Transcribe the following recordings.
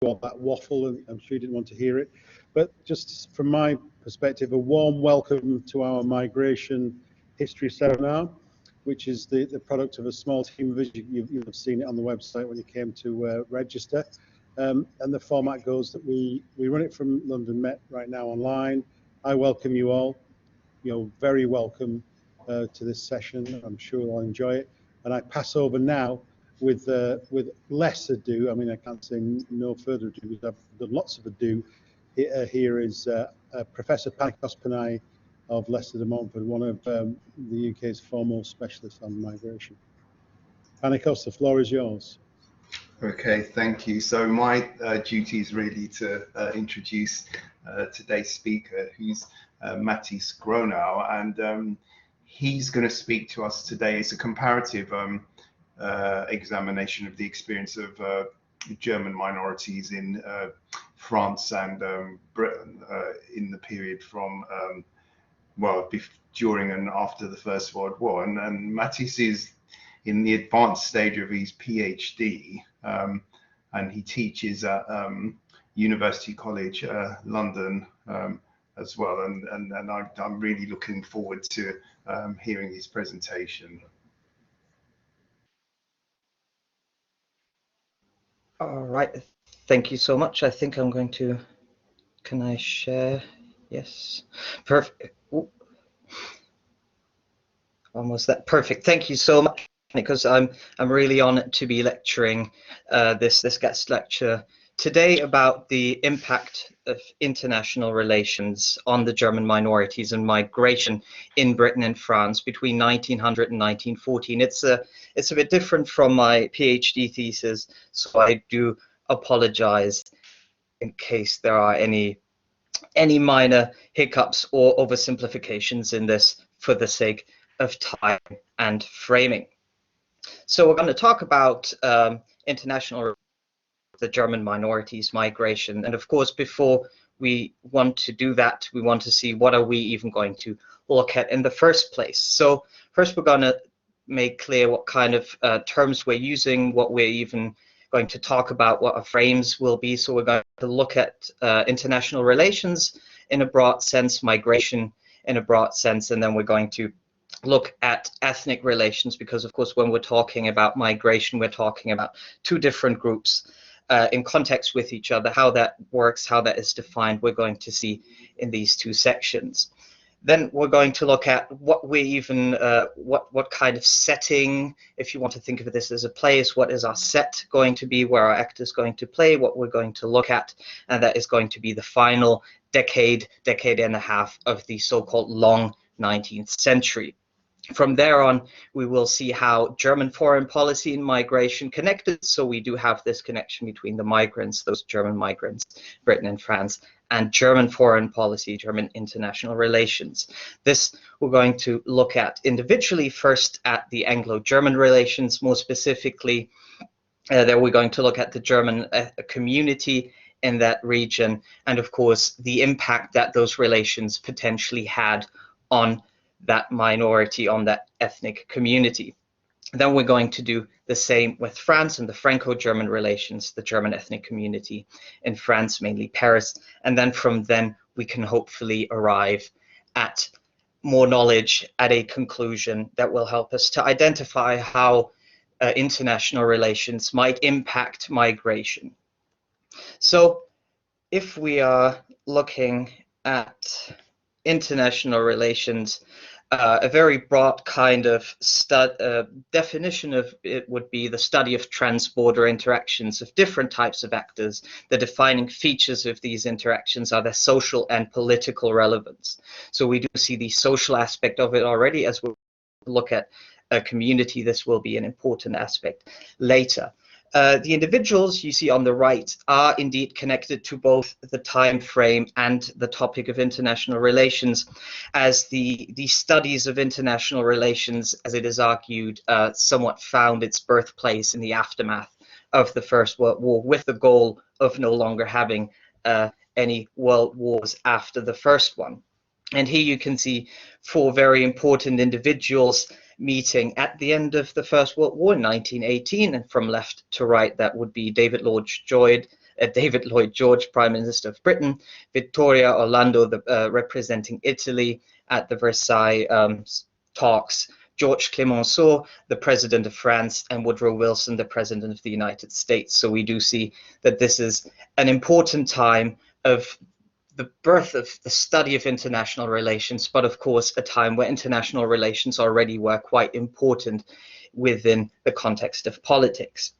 all that waffle, and I'm sure you didn't want to hear it. But just from my perspective, a warm welcome to our migration history seminar, which is the product of a small team. You'll have seen it on the website when you came to register. And the format goes that we run it from London Met right now online. I welcome you all. You're very welcome to this session. I'm sure you'll enjoy it. And I pass over now with less ado. I mean, I can't say no further ado because I've done lots of ado. Here is Professor Panicos Panay of Leicester de Montfort, one of the UK's foremost specialists on migration. Panicos, the floor is yours. Okay, thank you. So my duty is really to introduce today's speaker, who's Mathis Gronau, and he's going to speak to us today. It's a comparative examination of the experience of German minorities in France and Britain in the period from during and after the First World War. And Mathis is in the advanced stage of his PhD, and he teaches at University College London as well. And I'm really looking forward to hearing his presentation. All right, thank you so much. I think I'm going to, can I share? Yes, perfect. Ooh. Almost that, perfect. Thank you so much, because I'm really honored to be lecturing this guest lecture today about the impact of international relations on the German minorities and migration in Britain and France between 1900 and 1914. It's a bit different from my PhD thesis, so I do apologize in case there are any minor hiccups or oversimplifications in this for the sake of time and framing. So we're going to talk about international, the German minorities, migration, and of course before we want to do that, we want to see what are we even going to look at in the first place. So first we're going to make clear what kind of terms we're using, what we're even going to talk about, what our frames will be. So we're going to look at international relations in a broad sense, migration in a broad sense, and then we're going to look at ethnic relations, because of course when we're talking about migration, we're talking about two different groups in context with each other. How that works, how that is defined, we're going to see in these two sections. Then we're going to look at what we even, what kind of setting, if you want to think of this as a place, what is our set going to be, where our actor is going to play, what we're going to look at, and that is going to be the final decade and a half of the so-called long 19th century. From there on, we will see how German foreign policy and migration connected. So we do have this connection between the migrants, those German migrants, Britain and France, and German foreign policy, German international relations. This we're going to look at individually, first at the Anglo-German relations, more specifically. There we're going to look at the German community in that region, and of course the impact that those relations potentially had on that minority, on that ethnic community. Then we're going to do the same with France and the Franco-German relations, the German ethnic community in France, mainly Paris. And then from then we can hopefully arrive at more knowledge, at a conclusion that will help us to identify how international relations might impact migration. So if we are looking at international relations, a very broad kind of definition of it would be the study of transborder interactions of different types of actors. The defining features of these interactions are their social and political relevance. So we do see the social aspect of it already. As we look at a community, this will be an important aspect later. The individuals you see on the right are indeed connected to both the time frame and the topic of international relations, as the studies of international relations, as it is argued, somewhat found its birthplace in the aftermath of the First World War, with the goal of no longer having any world wars after the first one. And here you can see four very important individuals meeting at the end of the First World War in 1918, and from left to right that would be David Lloyd David Lloyd George, Prime Minister of Britain, Vittoria Orlando, representing Italy at the Versailles talks, Georges Clemenceau, the President of France, and Woodrow Wilson, the President of the United States. So we do see that this is an important time of the birth of the study of international relations, but of course a time where international relations already were quite important within the context of politics.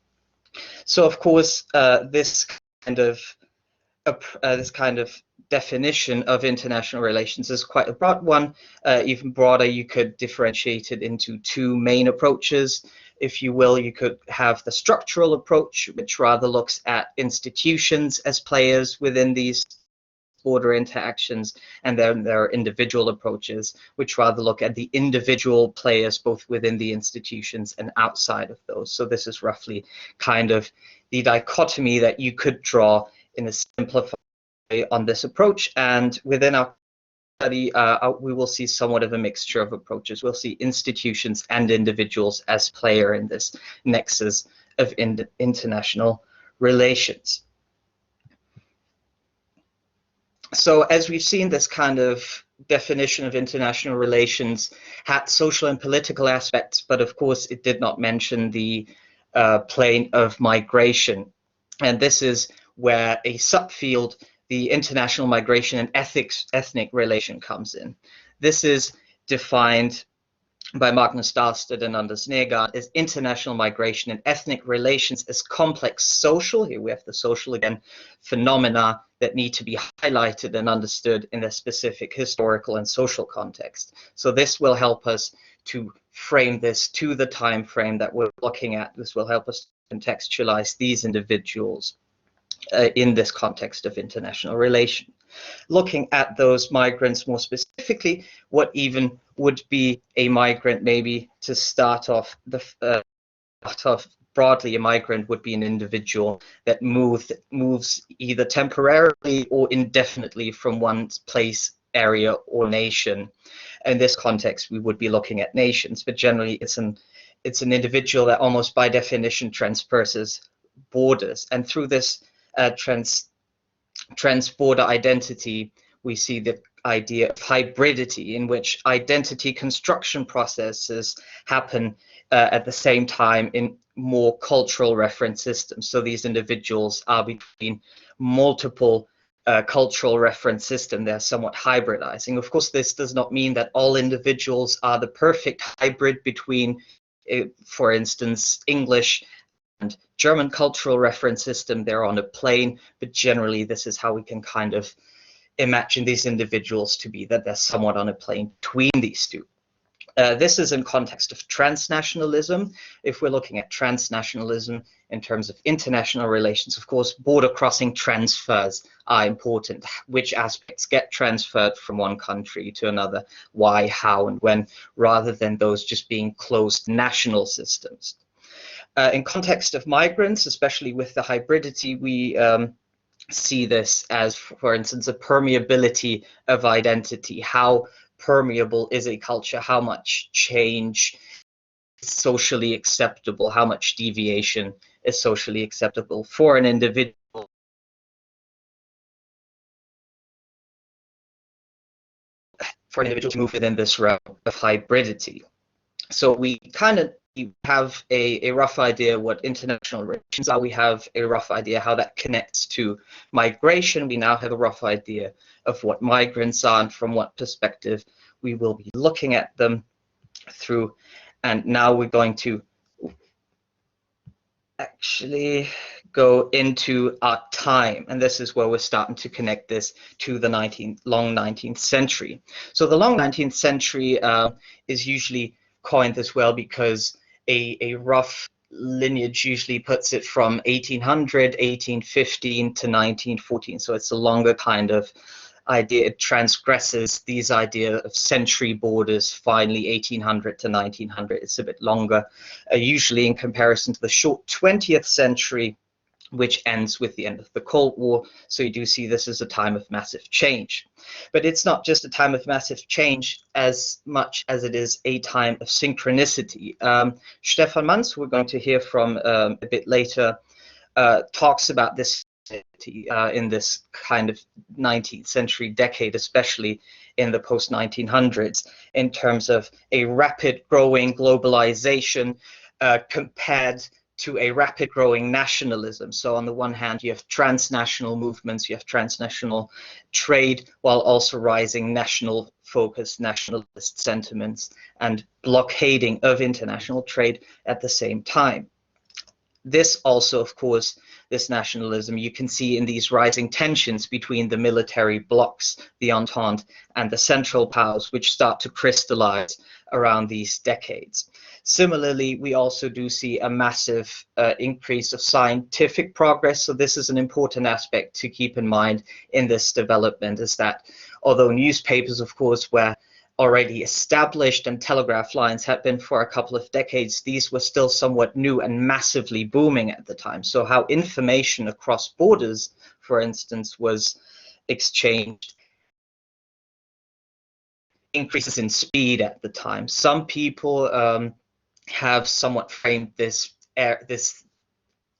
So of course this kind of definition of international relations is quite a broad one. Even broader, you could differentiate it into two main approaches. If you will, you could have the structural approach, which rather looks at institutions as players within these border interactions, and then there are individual approaches, which rather look at the individual players both within the institutions and outside of those. So this is roughly kind of the dichotomy that you could draw in a simplified way on this approach. And within our study, we will see somewhat of a mixture of approaches. We'll see institutions and individuals as player in this nexus of international relations. So as we've seen, this kind of definition of international relations had social and political aspects, but of course it did not mention the plane of migration. And this is where a subfield, the international migration and ethnic relation, comes in. This is defined by Magnus Dahlstedt and Anders Nergård as international migration and ethnic relations as complex social, here we have the social again, phenomena that need to be highlighted and understood in a specific historical and social context. So this will help us to frame this to the time frame that we're looking at. This will help us contextualize these individuals in this context of international relation. Looking at those migrants more specifically, what even would be a migrant? Maybe to start off broadly, a migrant would be an individual that moves either temporarily or indefinitely from one place, area, or nation. In this context, we would be looking at nations, but generally it's an individual that almost by definition transperses borders, and through this trans-border identity, we see the idea of hybridity, in which identity construction processes happen at the same time in more cultural reference systems. So these individuals are between multiple cultural reference systems. They're somewhat hybridizing. Of course, this does not mean that all individuals are the perfect hybrid between, for instance, English and German cultural reference system. They're on a plane, but generally this is how we can kind of imagine these individuals to be, that they're somewhat on a plane between these two. This is in context of transnationalism. If we're looking at transnationalism in terms of international relations, of course, border crossing transfers are important. Which aspects get transferred from one country to another, why, how, and when, rather than those just being closed national systems. In context of migrants, especially with the hybridity, we see this as, for instance, a permeability of identity. How permeable is a culture? How much change is socially acceptable? How much deviation is socially acceptable for an individual? For an individual to move within this realm of hybridity. So we kind of have a rough idea what international relations are. We have a rough idea how that connects to migration. We now have a rough idea of what migrants are and from what perspective we will be looking at them through. And now we're going to actually go into our time, and this is where we're starting to connect this to the long 19th century. So the long 19th century is usually coined as well because a rough lineage usually puts it from 1800, 1815 to 1914. So it's a longer kind of idea. It transgresses these idea of century borders. Finally, 1800 to 1900. It's a bit longer, usually in comparison to the short 20th century, which ends with the end of the Cold War. So you do see this as a time of massive change. But it's not just a time of massive change as much as it is a time of synchronicity. Stefan Manz, who we're going to hear from a bit later, talks about this in this kind of 19th century decade, especially in the post-1900s, in terms of a rapid growing globalization compared to a rapid growing nationalism. So on the one hand, you have transnational movements, you have transnational trade, while also rising national focus, nationalist sentiments, and blockading of international trade at the same time. This also, of course, this nationalism, you can see in these rising tensions between the military blocs, the Entente, and the Central Powers, which start to crystallize around these decades. Similarly, we also do see a massive increase of scientific progress. So this is an important aspect to keep in mind in this development, is that although newspapers, of course, were already established and telegraph lines had been for a couple of decades, these were still somewhat new and massively booming at the time. So how information across borders, for instance, was exchanged, increases in speed at the time. Some people have somewhat framed this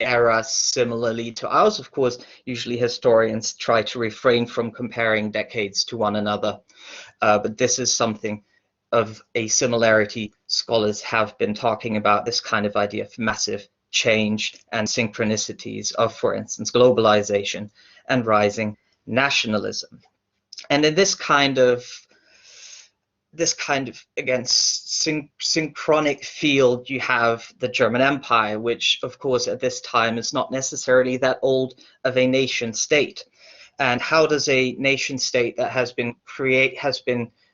era similarly to ours. Of course, usually historians try to refrain from comparing decades to one another, but this is something of a similarity. Scholars have been talking about this kind of idea of massive change and synchronicities of, for instance, globalization and rising nationalism. And in this kind of again synchronic field, you have the German Empire, which of course at this time is not necessarily that old of a nation state. And how does a nation state that has been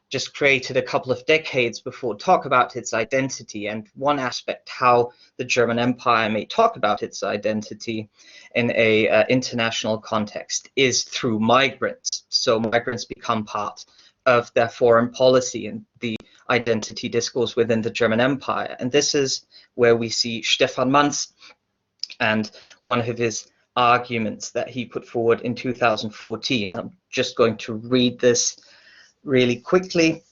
just created a couple of decades before talk about its identity? And one aspect how the German Empire may talk about its identity in a international context is through migrants. So migrants become part of their foreign policy and the identity discourse within the German Empire. And this is where we see Stefan Manz and one of his arguments that he put forward in 2014. I'm just going to read this really quickly.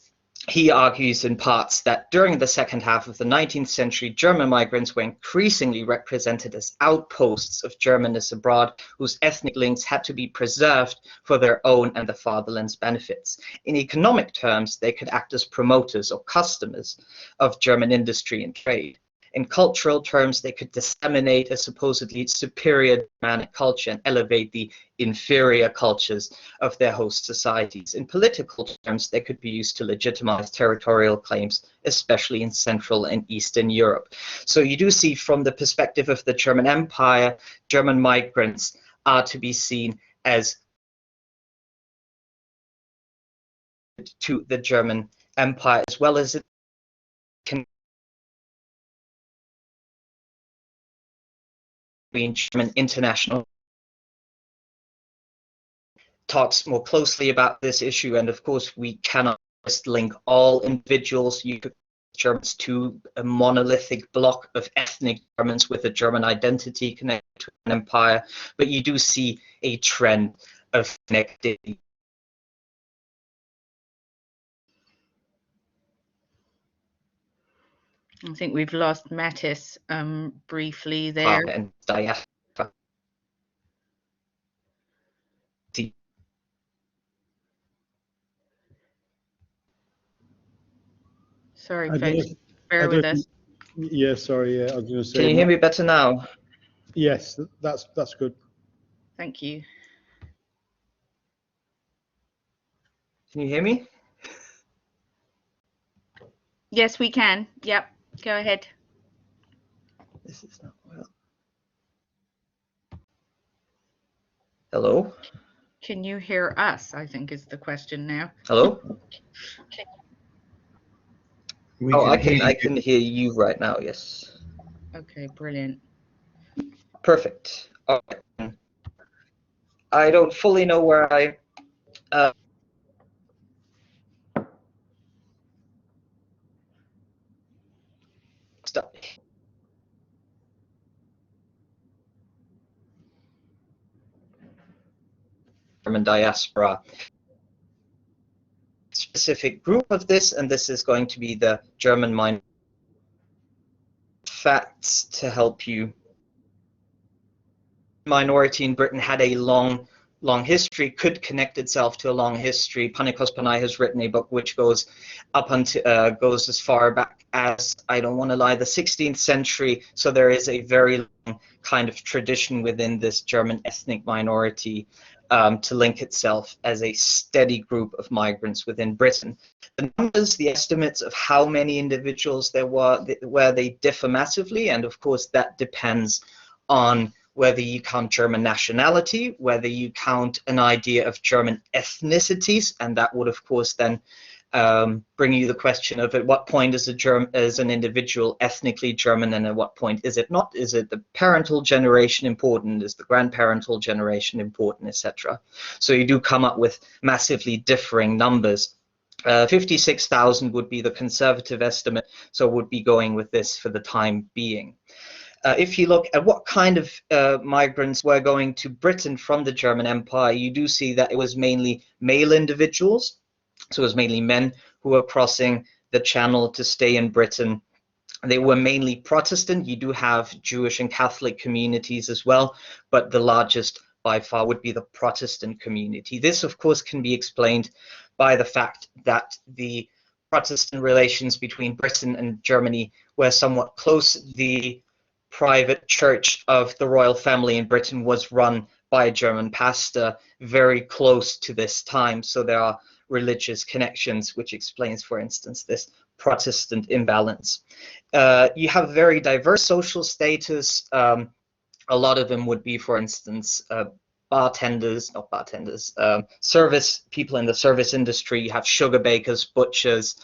He argues in parts that during the second half of the 19th century, German migrants were increasingly represented as outposts of Germanness abroad, whose ethnic links had to be preserved for their own and the fatherland's benefits. In economic terms, they could act as promoters or customers of German industry and trade. In cultural terms, they could disseminate a supposedly superior Germanic culture and elevate the inferior cultures of their host societies. In political terms, they could be used to legitimize territorial claims, especially in Central and Eastern Europe. So you do see from the perspective of the German Empire, German migrants are to be seen as to the German Empire, as well as it can between German international talks more closely about this issue. And of course, we cannot just link all individuals, Germans, to a monolithic block of ethnic Germans with a German identity connected to an empire, but you do see a trend of connectivity. I think we've lost Mathis briefly there. And diaspora. Sorry, folks, bear with us. Yeah, sorry. Yeah, I was going to say. Can you hear me better now? Yes, that's good. Thank you. Can you hear me? Yes, we can. Yep, go ahead. This is not well. Hello? Can you hear us, I think is the question now. Hello? I can can hear you right now, yes. Okay, brilliant. Perfect. All right. I don't fully know where I stop. German diaspora. Specific group of this, and this is going to be the German mind facts to help you minority in Britain had a long history, could connect itself to a long history. Panikos Panay has written a book which goes up until goes as far back as, I don't want to lie, the 16th century. So there is a very long kind of tradition within this German ethnic minority to link itself as a steady group of migrants within Britain. The numbers, the estimates of how many individuals there were, where they differ massively, and of course that depends on whether you count German nationality, whether you count an idea of German ethnicities, and that would of course then bring you the question of at what point is an individual ethnically German and at what point is it not? Is it the parental generation important? Is the grandparental generation important, etc.? So you do come up with massively differing numbers. 56,000 would be the conservative estimate, so would be going with this for the time being. If you look at what kind of migrants were going to Britain from the German Empire, you do see that it was mainly male individuals. So it was mainly men who were crossing the Channel to stay in Britain. They were mainly Protestant. You do have Jewish and Catholic communities as well, but the largest by far would be the Protestant community. This, of course, can be explained by the fact that the Protestant relations between Britain and Germany were somewhat close. The private church of the royal family in Britain was run by a German pastor very close to this time. So there are religious connections, which explains, for instance, this Protestant imbalance. You have very diverse social status. A lot of them would be, for instance, service people in the service industry. You have sugar bakers, butchers,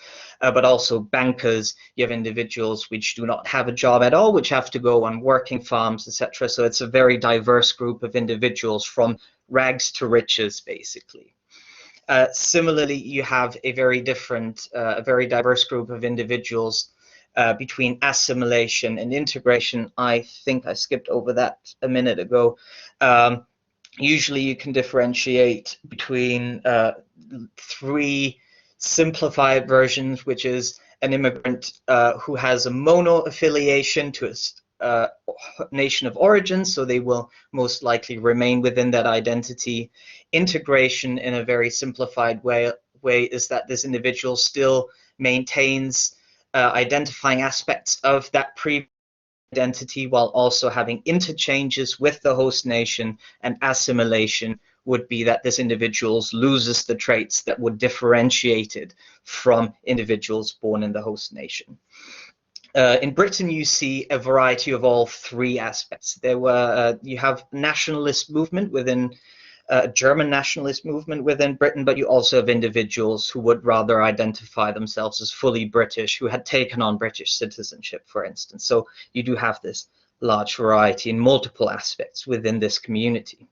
but also bankers. You have individuals which do not have a job at all, which have to go on working farms, etc. So it's a very diverse group of individuals from rags to riches, basically. Similarly, you have a very diverse group of individuals between assimilation and integration. I think I skipped over that a minute ago. Usually you can differentiate between three simplified versions, which is an immigrant who has a mono affiliation to a nation of origin, so they will most likely remain within that identity. Integration, in a very simplified way is that this individual still maintains identifying aspects of that previous identity while also having interchanges with the host nation, and assimilation would be that this individual loses the traits that would differentiate it from individuals born in the host nation. In Britain, you see a variety of all three aspects. You have nationalist movement within German nationalist movement within Britain, but you also have individuals who would rather identify themselves as fully British, who had taken on British citizenship, for instance. So you do have this large variety in multiple aspects within this community.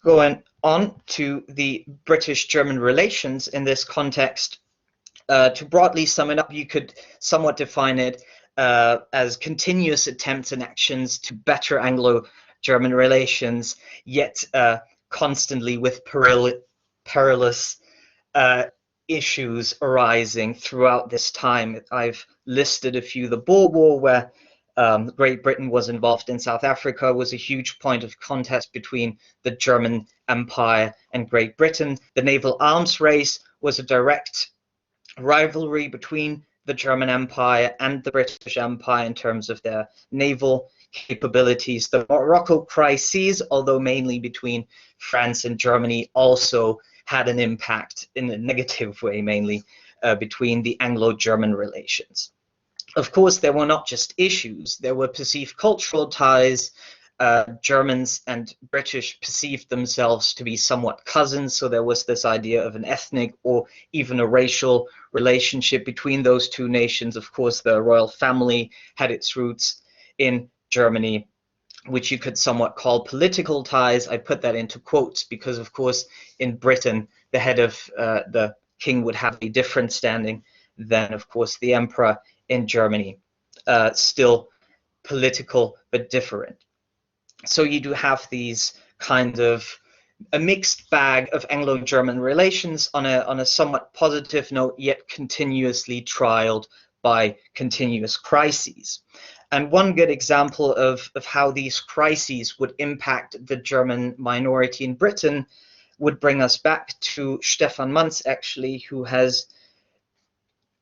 Going on to the British-German relations in this context, to broadly sum it up, you could somewhat define it as continuous attempts and actions to better Anglo-German relations, yet constantly with perilous issues arising throughout this time. I've listed a few. The Boer War, where Great Britain was involved in South Africa, was a huge point of contest between the German Empire and Great Britain. The naval arms race was a direct rivalry between the German Empire and the British Empire in terms of their naval capabilities. The Morocco crises, although mainly between France and Germany, also had an impact in a negative way, mainly between the Anglo-German relations. Of course, there were not just issues, there were perceived cultural ties. Germans and British perceived themselves to be somewhat cousins, so there was this idea of an ethnic or even a racial relationship between those two nations. Of course, the royal family had its roots in Germany, which you could somewhat call political ties. I put that into quotes because, of course, in Britain, the head of the king would have a different standing than, of course, the emperor in Germany. Still political, but different. So you do have these kind of a mixed bag of Anglo-German relations on a somewhat positive note, yet continuously trialed by continuous crises. And one good example of how these crises would impact the German minority in Britain would bring us back to Stefan Manz, actually, who has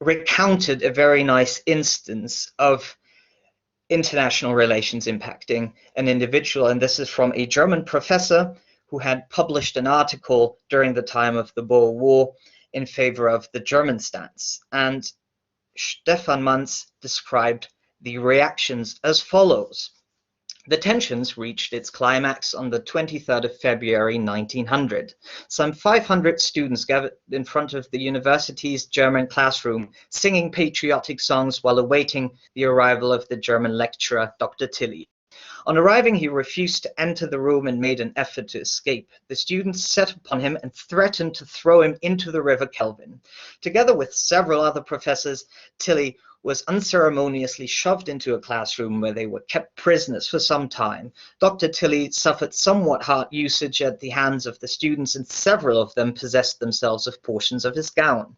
recounted a very nice instance of international relations impacting an individual. And this is from a German professor who had published an article during the time of the Boer War in favor of the German stance. And Stefan Manz described the reactions as follows. The tensions reached its climax on the 23rd of February 1900. Some 500 students gathered in front of the university's German classroom, singing patriotic songs while awaiting the arrival of the German lecturer, Dr. Tilly. On arriving, he refused to enter the room and made an effort to escape. The students set upon him and threatened to throw him into the River Kelvin. Together with several other professors, Tilly was unceremoniously shoved into a classroom where they were kept prisoners for some time. Dr. Tilly suffered somewhat hard usage at the hands of the students, and several of them possessed themselves of portions of his gown.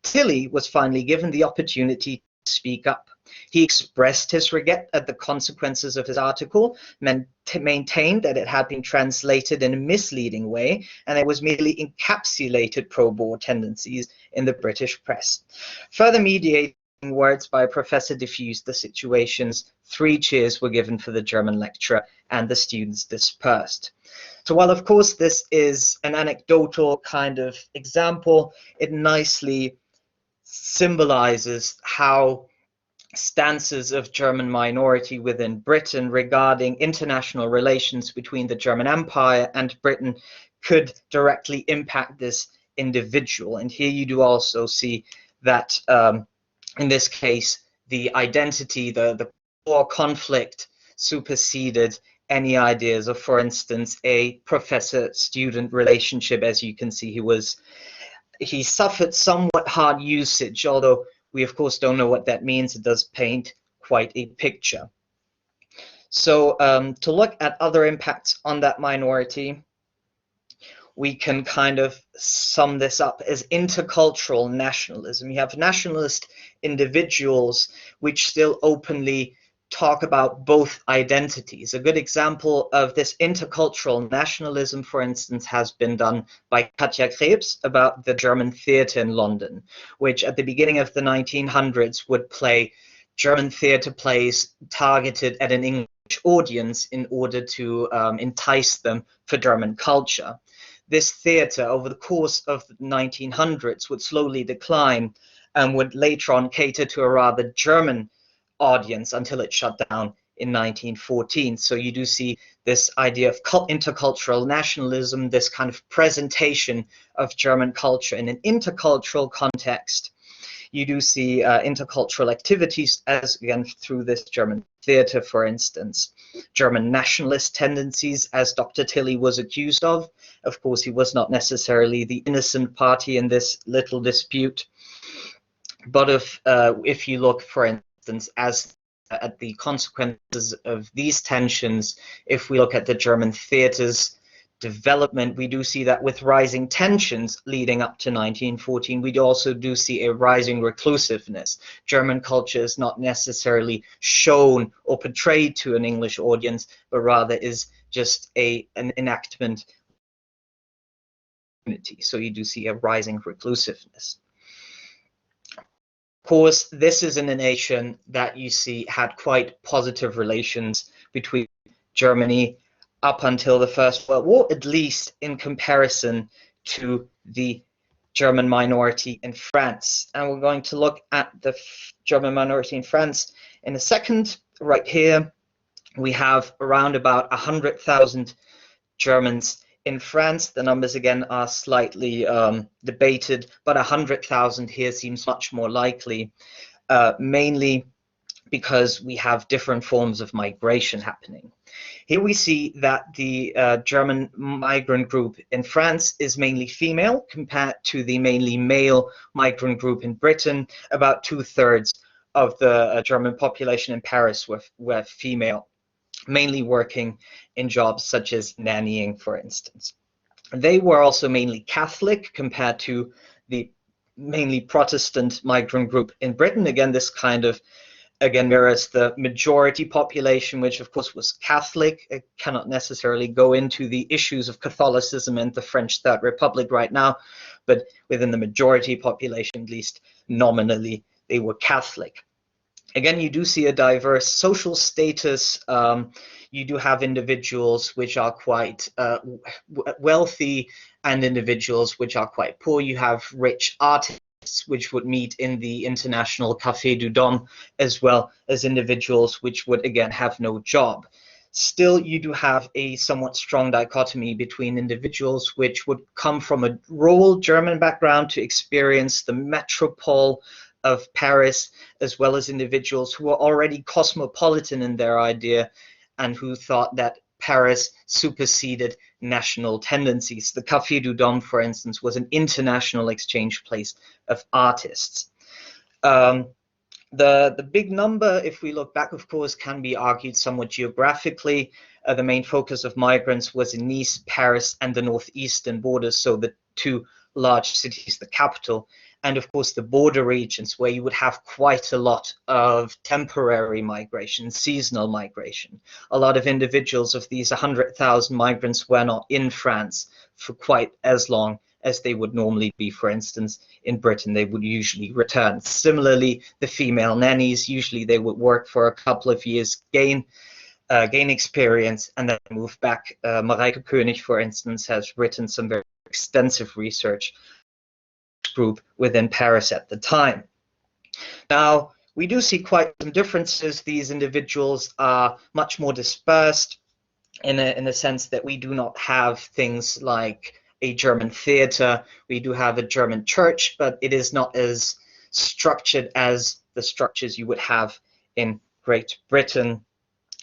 Tilly was finally given the opportunity to speak up. He expressed his regret at the consequences of his article, maintained that it had been translated in a misleading way, and it was merely encapsulated pro-Boer tendencies in the British press. Further mediating words by a professor diffused the situations. 3 cheers were given for the German lecturer, and the students dispersed. So while, of course, this is an anecdotal kind of example, it nicely symbolizes how stances of German minority within Britain regarding international relations between the German Empire and Britain could directly impact this individual. And here you do also see that in this case, the identity, the core conflict superseded any ideas of, for instance, a professor-student relationship. As you can see, he suffered somewhat hard usage, although we, of course, don't know what that means. It does paint quite a picture. So to look at other impacts on that minority, we can kind of sum this up as intercultural nationalism. You have nationalist individuals which still openly talk about both identities. A good example of this intercultural nationalism, for instance, has been done by Katja Krebs about the German theatre in London, which at the beginning of the 1900s would play German theatre plays targeted at an English audience in order to entice them for German culture. This theatre, over the course of the 1900s, would slowly decline and would later on cater to a rather German audience until it shut down in 1914. So you do see this idea of intercultural nationalism, this kind of presentation of German culture in an intercultural context. You do see intercultural activities, as again through this German theatre, for instance. German nationalist tendencies, as Dr. Tilly was accused of. Of course, he was not necessarily the innocent party in this little dispute. But if you look, for instance, at the consequences of these tensions, if we look at the German theatre's development, we do see that with rising tensions leading up to 1914, we also do see a rising reclusiveness. German culture is not necessarily shown or portrayed to an English audience, but rather is just an enactment. So you do see a rising reclusiveness. Of course, this is in a nation that you see had quite positive relations between Germany up until the First World War, at least in comparison to the German minority in France. And we're going to look at the German minority in France in a second. Right here, we have around about 100,000 Germans in France. The numbers again are slightly debated, but 100,000 here seems much more likely, mainly because we have different forms of migration happening. Here we see that the German migrant group in France is mainly female compared to the mainly male migrant group in Britain. About 2/3 of the German population in Paris were female, mainly working in jobs such as nannying, for instance. They were also mainly Catholic compared to the mainly Protestant migrant group in Britain. Again, this kind of again mirrors the majority population, which of course was Catholic. I cannot necessarily go into the issues of Catholicism and the French Third Republic right now, but within the majority population, at least nominally, they were Catholic. Again, you do see a diverse social status. You do have individuals which are quite wealthy and individuals which are quite poor. You have rich artists which would meet in the international Café du Dôme, as well as individuals which would again have no job. Still, you do have a somewhat strong dichotomy between individuals which would come from a rural German background to experience the metropole of Paris, as well as individuals who were already cosmopolitan in their idea and who thought that Paris superseded national tendencies. The Café du Dôme, for instance, was an international exchange place of artists. The big number, if we look back, of course, can be argued somewhat geographically. The main focus of migrants was in Nice, Paris, and the northeastern borders, so the two large cities, the capital, and of course the border regions, where you would have quite a lot of temporary migration, seasonal migration. A lot of individuals of these 100,000 migrants were not in France for quite as long as they would normally be. For instance, in Britain, they would usually return. Similarly, the female nannies, usually they would work for a couple of years, gain experience, and then move back. Marijke König, for instance, has written some very extensive research group within Paris at the time. Now, we do see quite some differences. These individuals are much more dispersed in a sense that we do not have things like a German theater. We do have a German church, but it is not as structured as the structures you would have in Great Britain.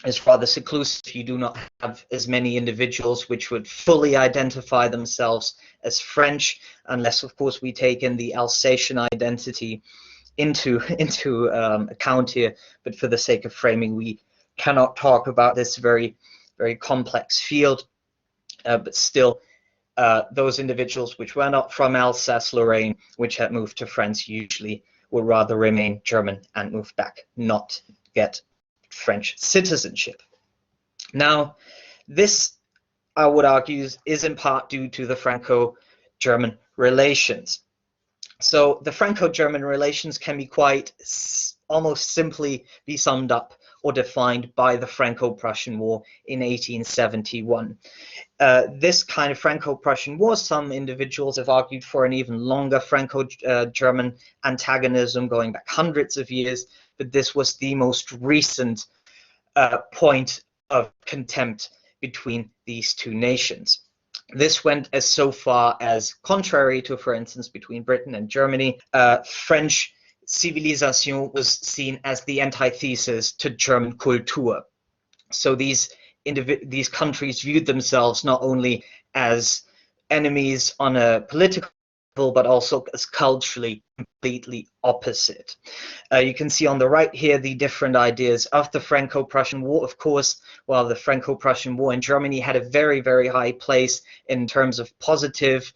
It's rather seclusive. You do not have as many individuals which would fully identify themselves as French, unless, of course, we take in the Alsatian identity into account here. But for the sake of framing, we cannot talk about this very, very complex field. But still, those individuals which were not from Alsace-Lorraine, which had moved to France, usually would rather remain German and move back, not get French citizenship. Now, this, I would argue, is in part due to the Franco-German relations. So the Franco-German relations can be quite almost simply be summed up or defined by the Franco-Prussian War in 1871. This kind of Franco-Prussian war, some individuals have argued for an even longer Franco-German antagonism going back hundreds of years, but this was the most recent point of contempt between these two nations. This went as so far as, contrary to, for instance, between Britain and Germany, French civilization was seen as the antithesis to German Kultur. So these countries viewed themselves not only as enemies on a political level, but also as culturally completely opposite. You can see on the right here the different ideas of the Franco-Prussian War. Of course, while the Franco-Prussian War in Germany had a very, very high place in terms of positive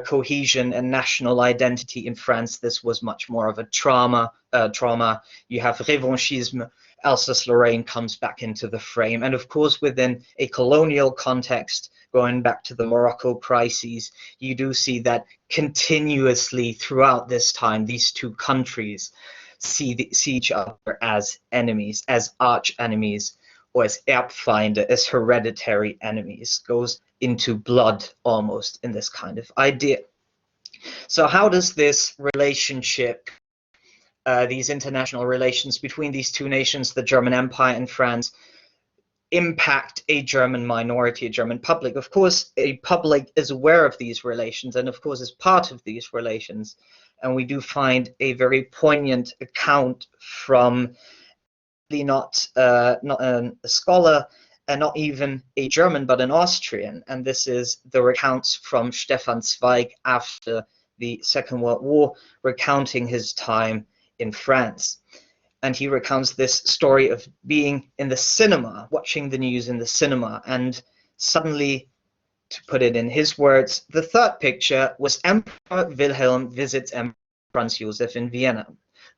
cohesion and national identity, in France this was much more of a trauma. You have revanchisme. Alsace-Lorraine comes back into the frame, and of course within a colonial context, going back to the Morocco crises, you do see that continuously throughout this time these two countries see each other as enemies, as arch enemies, or as Erbfeinde, as hereditary enemies. Goes into blood almost in this kind of idea. So how does this relationship, these international relations between these two nations, the German Empire and France, impact a German minority, a German public? Of course, a public is aware of these relations and of course is part of these relations. And we do find a very poignant account from not a scholar and not even a German, but an Austrian. And this is the recounts from Stefan Zweig after the Second World War, recounting his time in France. And he recounts this story of being in the cinema, watching the news in the cinema, and suddenly, to put it in his words, the third picture was Emperor Wilhelm visits Emperor Franz Joseph in Vienna.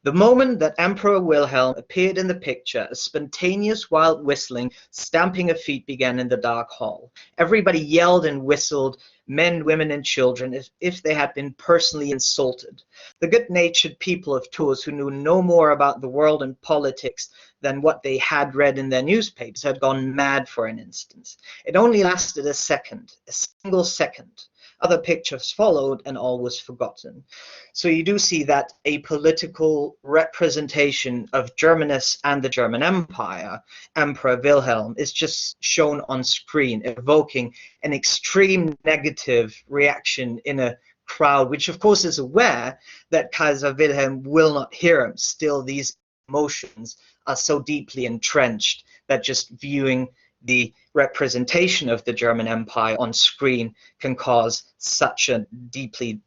The moment that Emperor Wilhelm appeared in the picture, a spontaneous wild whistling, stamping of feet began in the dark hall. Everybody yelled and whistled, men, women, and children, as if they had been personally insulted. The good-natured people of Tours, who knew no more about the world and politics than what they had read in their newspapers, had gone mad for an instant. It only lasted a second, a single second. Other pictures followed, and all was forgotten. So you do see that a political representation of Germanists and the German Empire, Emperor Wilhelm, is just shown on screen, evoking an extreme negative reaction in a crowd, which of course is aware that Kaiser Wilhelm will not hear him. Still, these emotions are so deeply entrenched that just viewing the representation of the German Empire on screen can cause such a deeply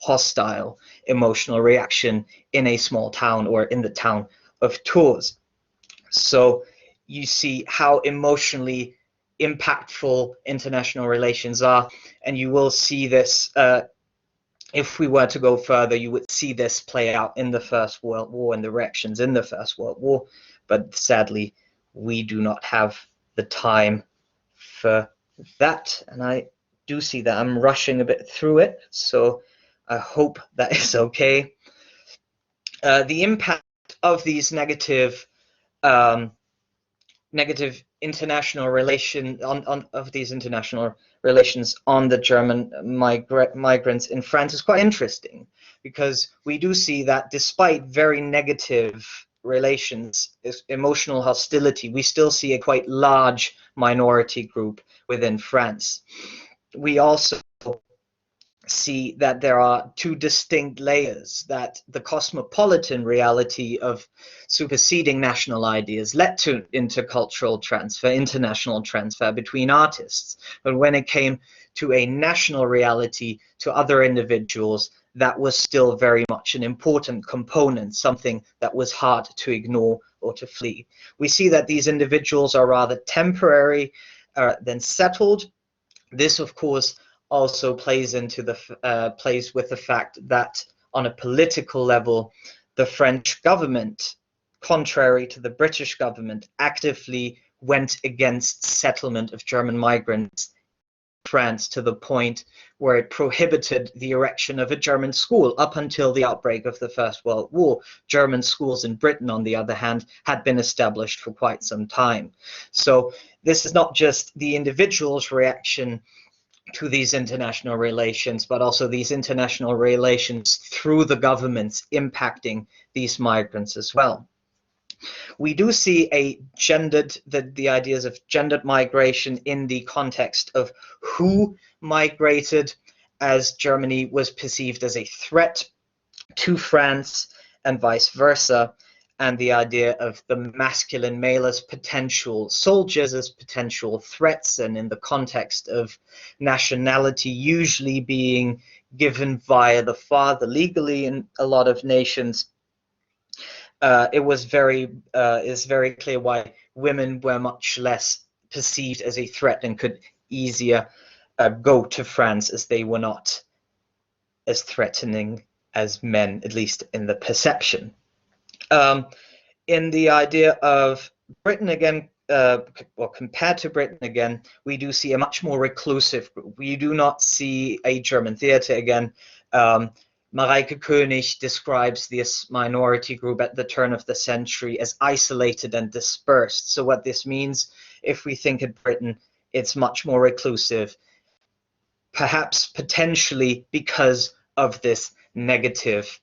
hostile emotional reaction in a small town or in the town of Tours. So you see how emotionally impactful international relations are, and you will see this if we were to go further, you would see this play out in the First World War and the reactions in the First World War, but sadly we do not have the time for that, and I do see that I'm rushing a bit through it, so I hope that is okay. The impact of these negative international relations on the German migrants in France is quite interesting, because we do see that despite very negative relations, emotional hostility, we still see a quite large minority group within France. We also see that there are two distinct layers, that the cosmopolitan reality of superseding national ideas led to intercultural transfer, international transfer between artists. But when it came to a national reality to other individuals, that was still very much an important component, something that was hard to ignore or to flee. We see that these individuals are rather temporary than settled. This, of course, also plays into the plays with the fact that on a political level, the French government, contrary to the British government, actively went against settlement of German migrants in France, to the point where it prohibited the erection of a German school. Up until the outbreak of the First World War, German schools in Britain, on the other hand, had been established for quite some time. So this is not just the individual's reaction to these international relations, but also these international relations through the governments impacting these migrants as well. We do see a gendered, the ideas of gendered migration in the context of who migrated, as Germany was perceived as a threat to France and vice versa, and the idea of the masculine male as potential soldiers, as potential threats, and in the context of nationality usually being given via the father legally in a lot of nations. It was is very clear why women were much less perceived as a threat and could easier go to France, as they were not as threatening as men, at least in the perception. In the idea of Britain again, well, compared to Britain again, we do see a much more reclusive group. We do not see a German theatre again. Mareike König describes this minority group at the turn of the century as isolated and dispersed. So what this means, if we think of Britain, it's much more reclusive, perhaps potentially because of this negative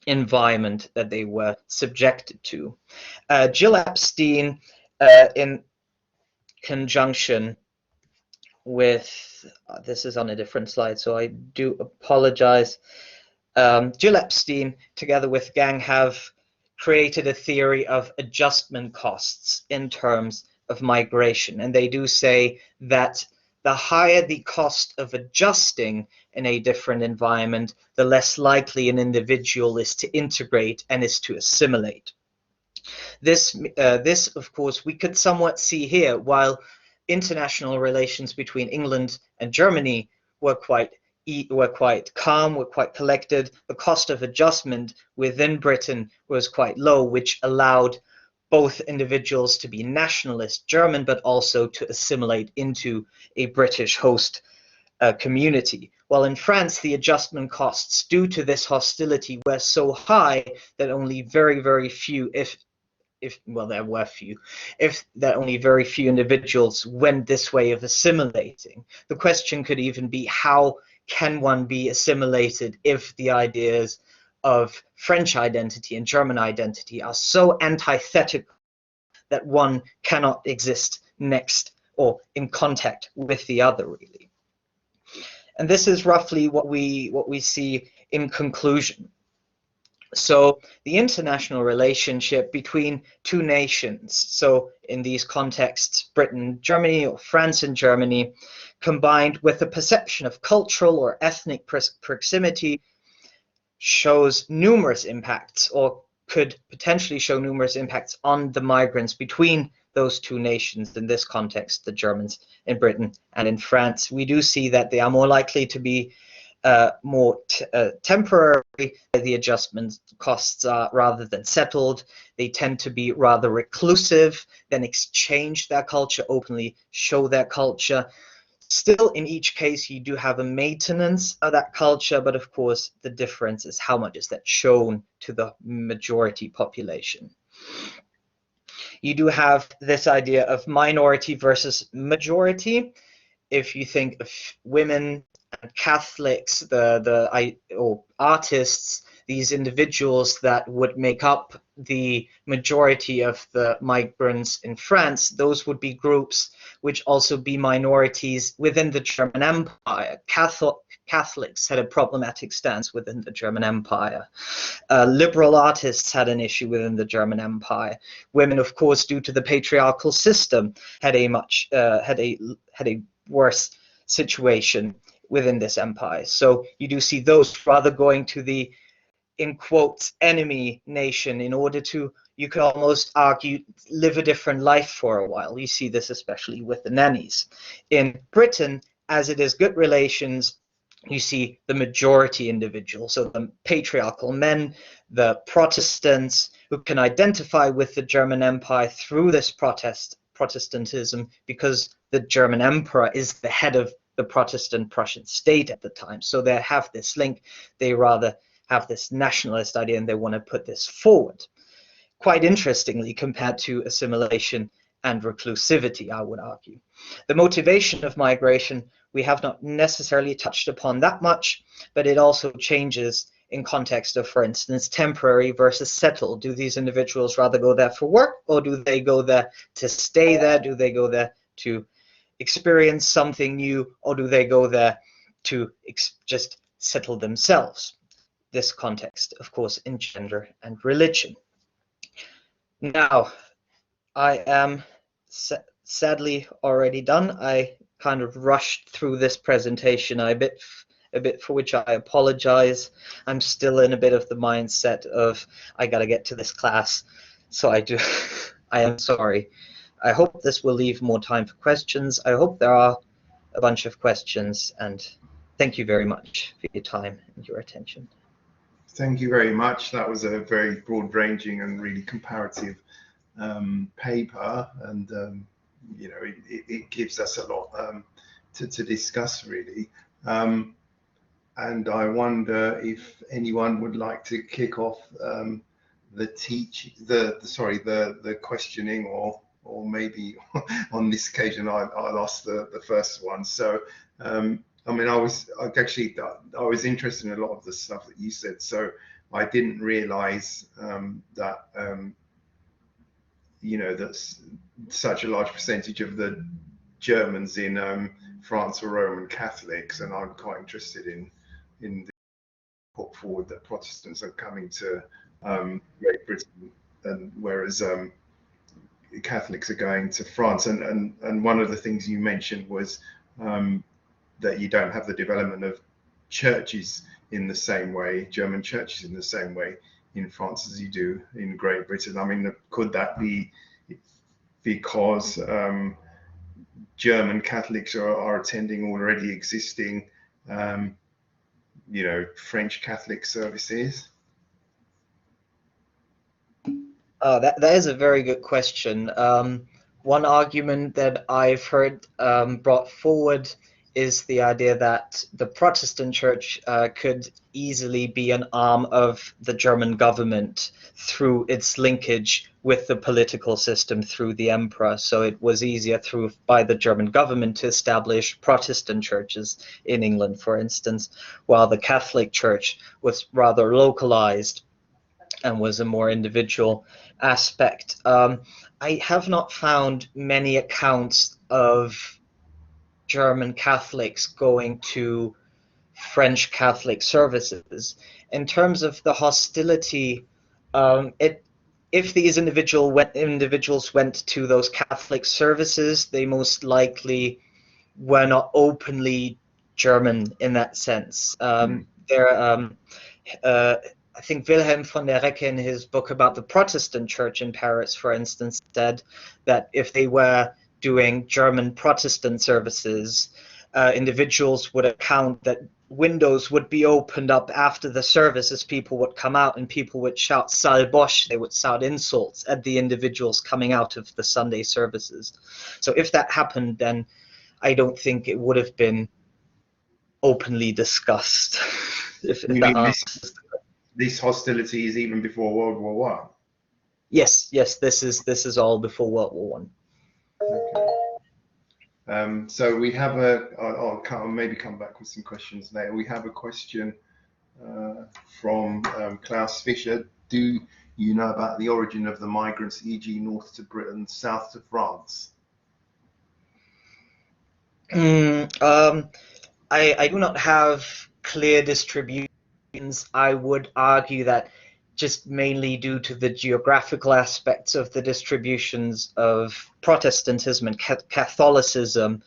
environment that they were subjected to. Jill Epstein, in conjunction with, this is on a different slide, so I do apologize. Jill Epstein, together with Gang, have created a theory of adjustment costs in terms of migration. And they do say that the higher the cost of adjusting in a different environment, the less likely an individual is to integrate and is to assimilate. This, of course, we could somewhat see here. While international relations between England and Germany were quite were quite calm, were quite collected. The cost of adjustment within Britain was quite low, which allowed both individuals to be nationalist German, but also to assimilate into a British host community. While in France, the adjustment costs due to this hostility were so high that only very few, well, there were few, that only very few individuals went this way of assimilating. The question could even be, how can one be assimilated if the ideas of French identity and German identity are so antithetical that one cannot exist next or in contact with the other, really? And this is roughly what we see in conclusion. So the international relationship between two nations, so in these contexts, Britain, Germany, or France and Germany, combined with the perception of cultural or ethnic proximity, shows numerous impacts, or could potentially show numerous impacts on the migrants between those two nations. In this context, the Germans in Britain and in France, we do see that they are more likely to be more temporary. The adjustment costs are rather than settled. They tend to be rather reclusive, then exchange their culture openly, show their culture. Still, in each case, you do have a maintenance of that culture, but of course, the difference is how much is that shown to the majority population. You do have this idea of minority versus majority. If you think of women and Catholics, or artists, these individuals that would make up the majority of the migrants in France, those would be groups which also be minorities within the German Empire. Catholics had a problematic stance within the German Empire. Liberal artists had an issue within the German Empire. Women, of course, due to the patriarchal system, had a worse situation within this empire. So you do see those rather going to the, in quotes, enemy nation in order to, you could almost argue, live a different life for a while. You see this especially with the nannies. In Britain, as it is good relations, you see the majority individual, so the patriarchal men, the Protestants, who can identify with the German Empire through this Protestantism, because the German emperor is the head of the Protestant Prussian state at the time. So they have this link. They rather have this nationalist idea, and they want to put this forward. Quite interestingly, compared to assimilation and reclusivity, I would argue. The motivation of migration, we have not necessarily touched upon that much, but it also changes in context of, for instance, temporary versus settled. Do these individuals rather go there for work, or do they go there to stay there? Do they go there to experience something new, or do they go there to just settle themselves? This context, of course, in gender and religion. Now, I am sadly already done. I kind of rushed through this presentation a bit, for which I apologize. I'm still in a bit of the mindset of, I gotta get to this class, so I am sorry. I hope this will leave more time for questions. I hope there are a bunch of questions, and thank you very much for your time and your attention. Thank you very much. That was a very broad-ranging and really comparative paper, and you know, it gives us a lot to discuss, really. And I wonder if anyone would like to kick off the questioning, or maybe on this occasion I'll ask the first one. So I mean, I was interested in a lot of the stuff that you said, so I didn't realize that you know, that's such a large percentage of the Germans in France are Roman Catholics, and I'm quite interested in the put forward that Protestants are coming to Great Britain, and whereas Catholics are going to France. And one of the things you mentioned was that you don't have the development of churches in the same way, German churches in the same way in France as you do in Great Britain. I mean, could that be because German Catholics are attending already existing you know, French Catholic services? That is a very good question. One argument that I've heard brought forward is the idea that the Protestant Church could easily be an arm of the German government through its linkage with the political system through the emperor. So it was easier by the German government to establish Protestant churches in England, for instance, while the Catholic Church was rather localized and was a more individual aspect. I have not found many accounts of German Catholics going to French Catholic services. In terms of the hostility, if these individuals went to those Catholic services, they most likely were not openly German in that sense. I think Wilhelm von der Recke, in his book about the Protestant Church in Paris, for instance, said that if they were doing German Protestant services, individuals would account that windows would be opened up after the service as people would come out and people would shout "Sal Boche," they would shout insults at the individuals coming out of the Sunday services. So if that happened, then I don't think it would have been openly discussed. if that this hostility is even before World War One. Yes, this is all before World War One. Okay. So we have I'll maybe come back with some questions later. We have a question from Klaus Fischer. Do you know about the origin of the migrants, e.g. north to Britain, south to France? I do not have clear distributions. I would argue that just mainly due to the geographical aspects of the distributions of Protestantism and Catholicism,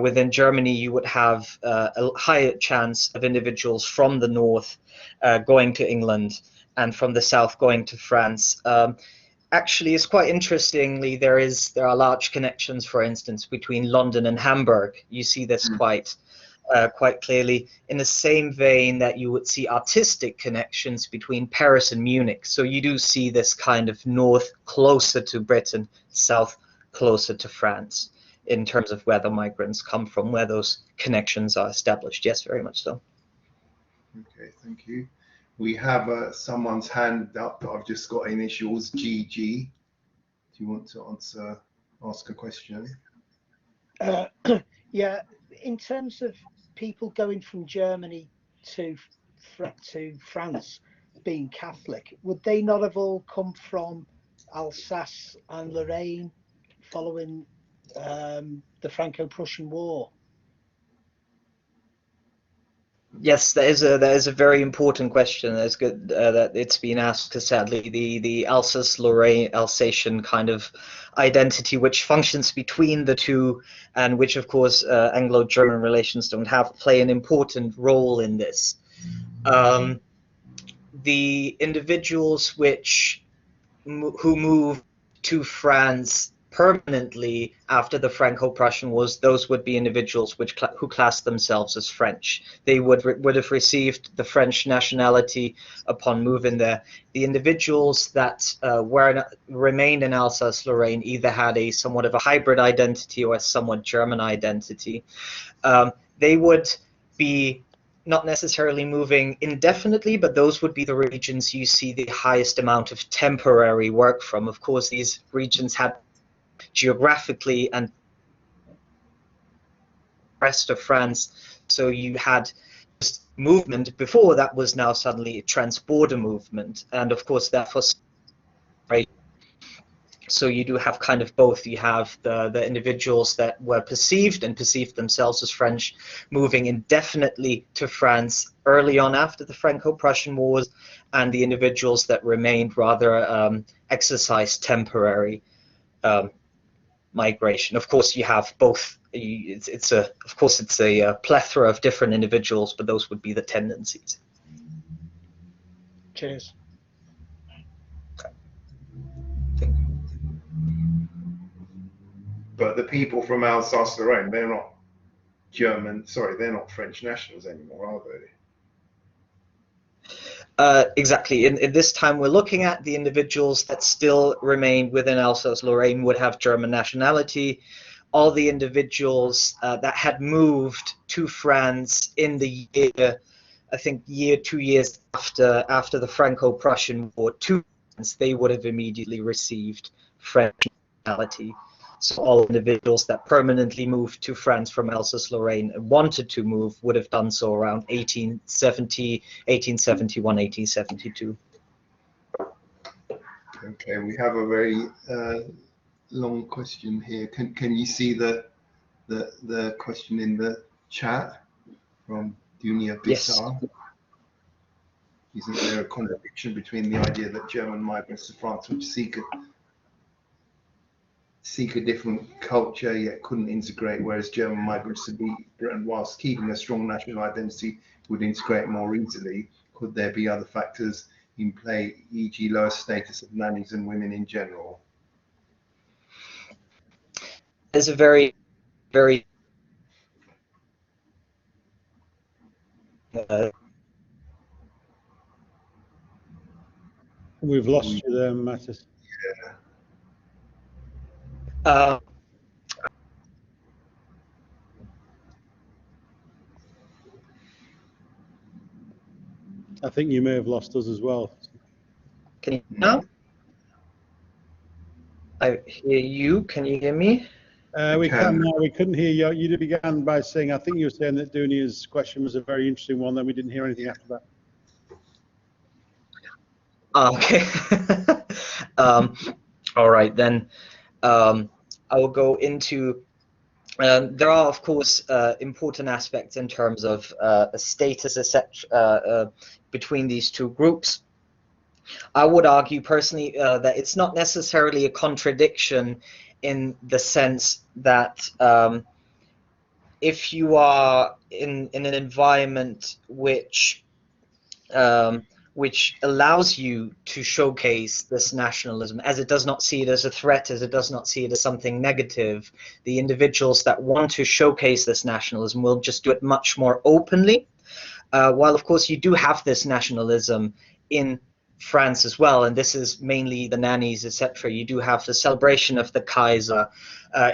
within Germany you would have a higher chance of individuals from the north going to England and from the south going to France. Actually, it's quite interestingly, there are large connections, for instance, between London and Hamburg. You see this quite clearly, in the same vein that you would see artistic connections between Paris and Munich. So you do see this kind of north closer to Britain, south closer to France, in terms of where the migrants come from, where those connections are established. Yes, very much so. Okay, thank you. We have someone's hand up. I've just got initials GG. Do you want to ask a question? Yeah, in terms of people going from Germany to France being Catholic, would they not have all come from Alsace and Lorraine following the Franco-Prussian War? Yes, that is a very important question. It's good that it's been asked, because sadly the Alsace-Lorraine-Alsatian kind of identity, which functions between the two, and which of course Anglo-German relations don't have, play an important role in this. The individuals who move to France permanently after the Franco-Prussian Wars, those would be individuals who classed themselves as French. They would have received the French nationality upon moving there. The individuals that remained in Alsace-Lorraine either had somewhat of a hybrid identity or a somewhat German identity. They would be not necessarily moving indefinitely, but those would be the regions you see the highest amount of temporary work from. Of course, these regions had geographically and rest of France, so you had just movement before that was now suddenly a trans-border movement, and of course therefore, so you do have kind of both. You have the individuals that were perceived themselves as French moving indefinitely to France early on after the Franco-Prussian Wars, and the individuals that remained rather exercised temporary migration. Of course, you have both. It's a plethora of different individuals, but those would be the tendencies. Cheers. But the people from Alsace-Lorraine, they're not German. Sorry, they're not French nationals anymore, are they? Exactly. In this time we're looking at, the individuals that still remained within Alsace-Lorraine would have German nationality. All the individuals that had moved to France in the year, I think 2 years after the Franco-Prussian War to France, they would have immediately received French nationality. So all individuals that permanently moved to France from Alsace-Lorraine and wanted to move would have done so around 1870, 1871, 1872. Okay, we have a very long question here. Can you see the question in the chat from Dunia Bissar? Yes. Isn't there a contradiction between the idea that German migrants to France would seek a different culture yet couldn't integrate, whereas German migrants to Britain, whilst keeping a strong national identity, would integrate more easily? Could there be other factors in play, e.g. lower status of nannies and women in general? There's a very, very We've lost you there, Mathis. yeah. I think you may have lost us as well. Can you now? I hear you. Can you hear me? We can now. We couldn't hear you. You began by saying, I think you were saying that Dunia's question was a very interesting one, then we didn't hear anything after that. Okay. All right, then I will go into, there are, of course, important aspects in terms of status, etc., between these two groups. I would argue personally that it's not necessarily a contradiction in the sense that if you are in an environment which allows you to showcase this nationalism, as it does not see it as a threat, as it does not see it as something negative, the individuals that want to showcase this nationalism will just do it much more openly. While of course you do have this nationalism in France as well, and this is mainly the nannies, etc. You do have the celebration of the Kaiser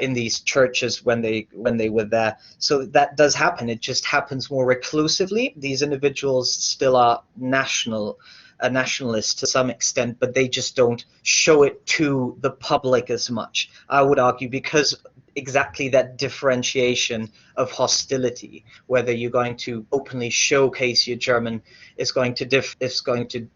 in these churches when they were there. So that does happen. It just happens more reclusively. These individuals still are nationalists to some extent, but they just don't show it to the public as much. I would argue because exactly that differentiation of hostility, whether you're going to openly showcase your German, is going to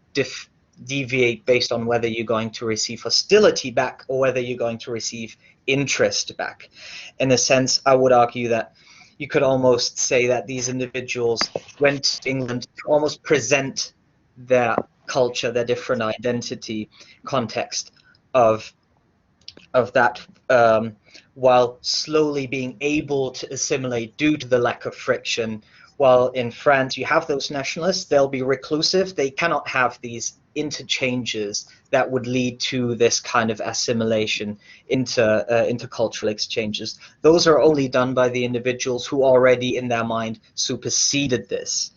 deviate based on whether you're going to receive hostility back or whether you're going to receive interest back. In a sense, I would argue that you could almost say that these individuals went to England to almost present their culture, their different identity context of that, while slowly being able to assimilate due to the lack of friction. While in France you have those nationalists, they'll be reclusive. They cannot have these interchanges that would lead to this kind of assimilation, intercultural exchanges. Those are only done by the individuals who already in their mind superseded this.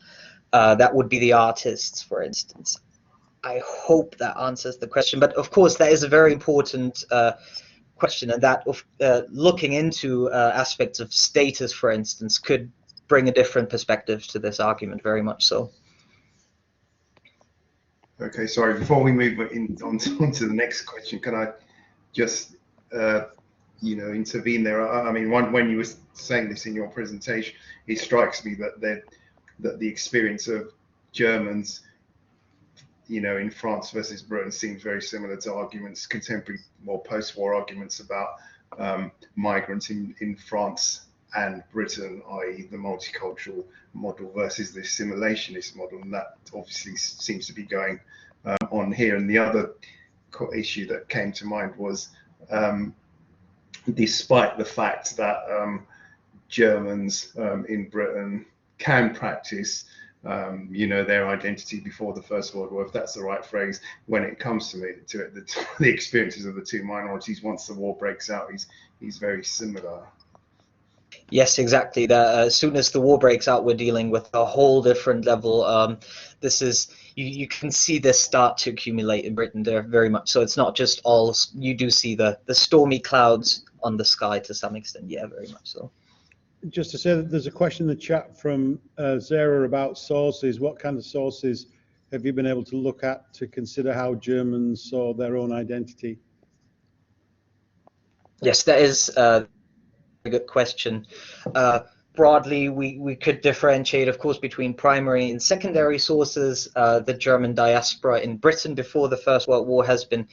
That would be the artists, for instance. I hope that answers the question, but of course that is a very important question, and that of looking into aspects of status, for instance, could bring a different perspective to this argument, very much so. Okay, sorry, before we move on to the next question, can I just intervene there? I mean, when you were saying this in your presentation, it strikes me that the experience of Germans, in France versus Britain seems very similar to arguments, contemporary or post-war arguments about migrants in France and Britain, i.e. the multicultural model versus the assimilationist model, and that obviously seems to be going on here. And the other issue that came to mind was, despite the fact that Germans in Britain can practice their identity before the First World War, if that's the right phrase, when it comes to the experiences of the two minorities once the war breaks out, is very similar. Yes, exactly. As soon as the war breaks out, we're dealing with a whole different level. This is you can see this start to accumulate in Britain there very much. So it's not just all, you do see the stormy clouds on the sky to some extent. Yeah, very much so. Just to say that there's a question in the chat from Zara about sources. What kind of sources have you been able to look at to consider how Germans saw their own identity? Yes, that is a good question. Broadly, we could differentiate, of course, between primary and secondary sources. The German diaspora in Britain before the First World War has been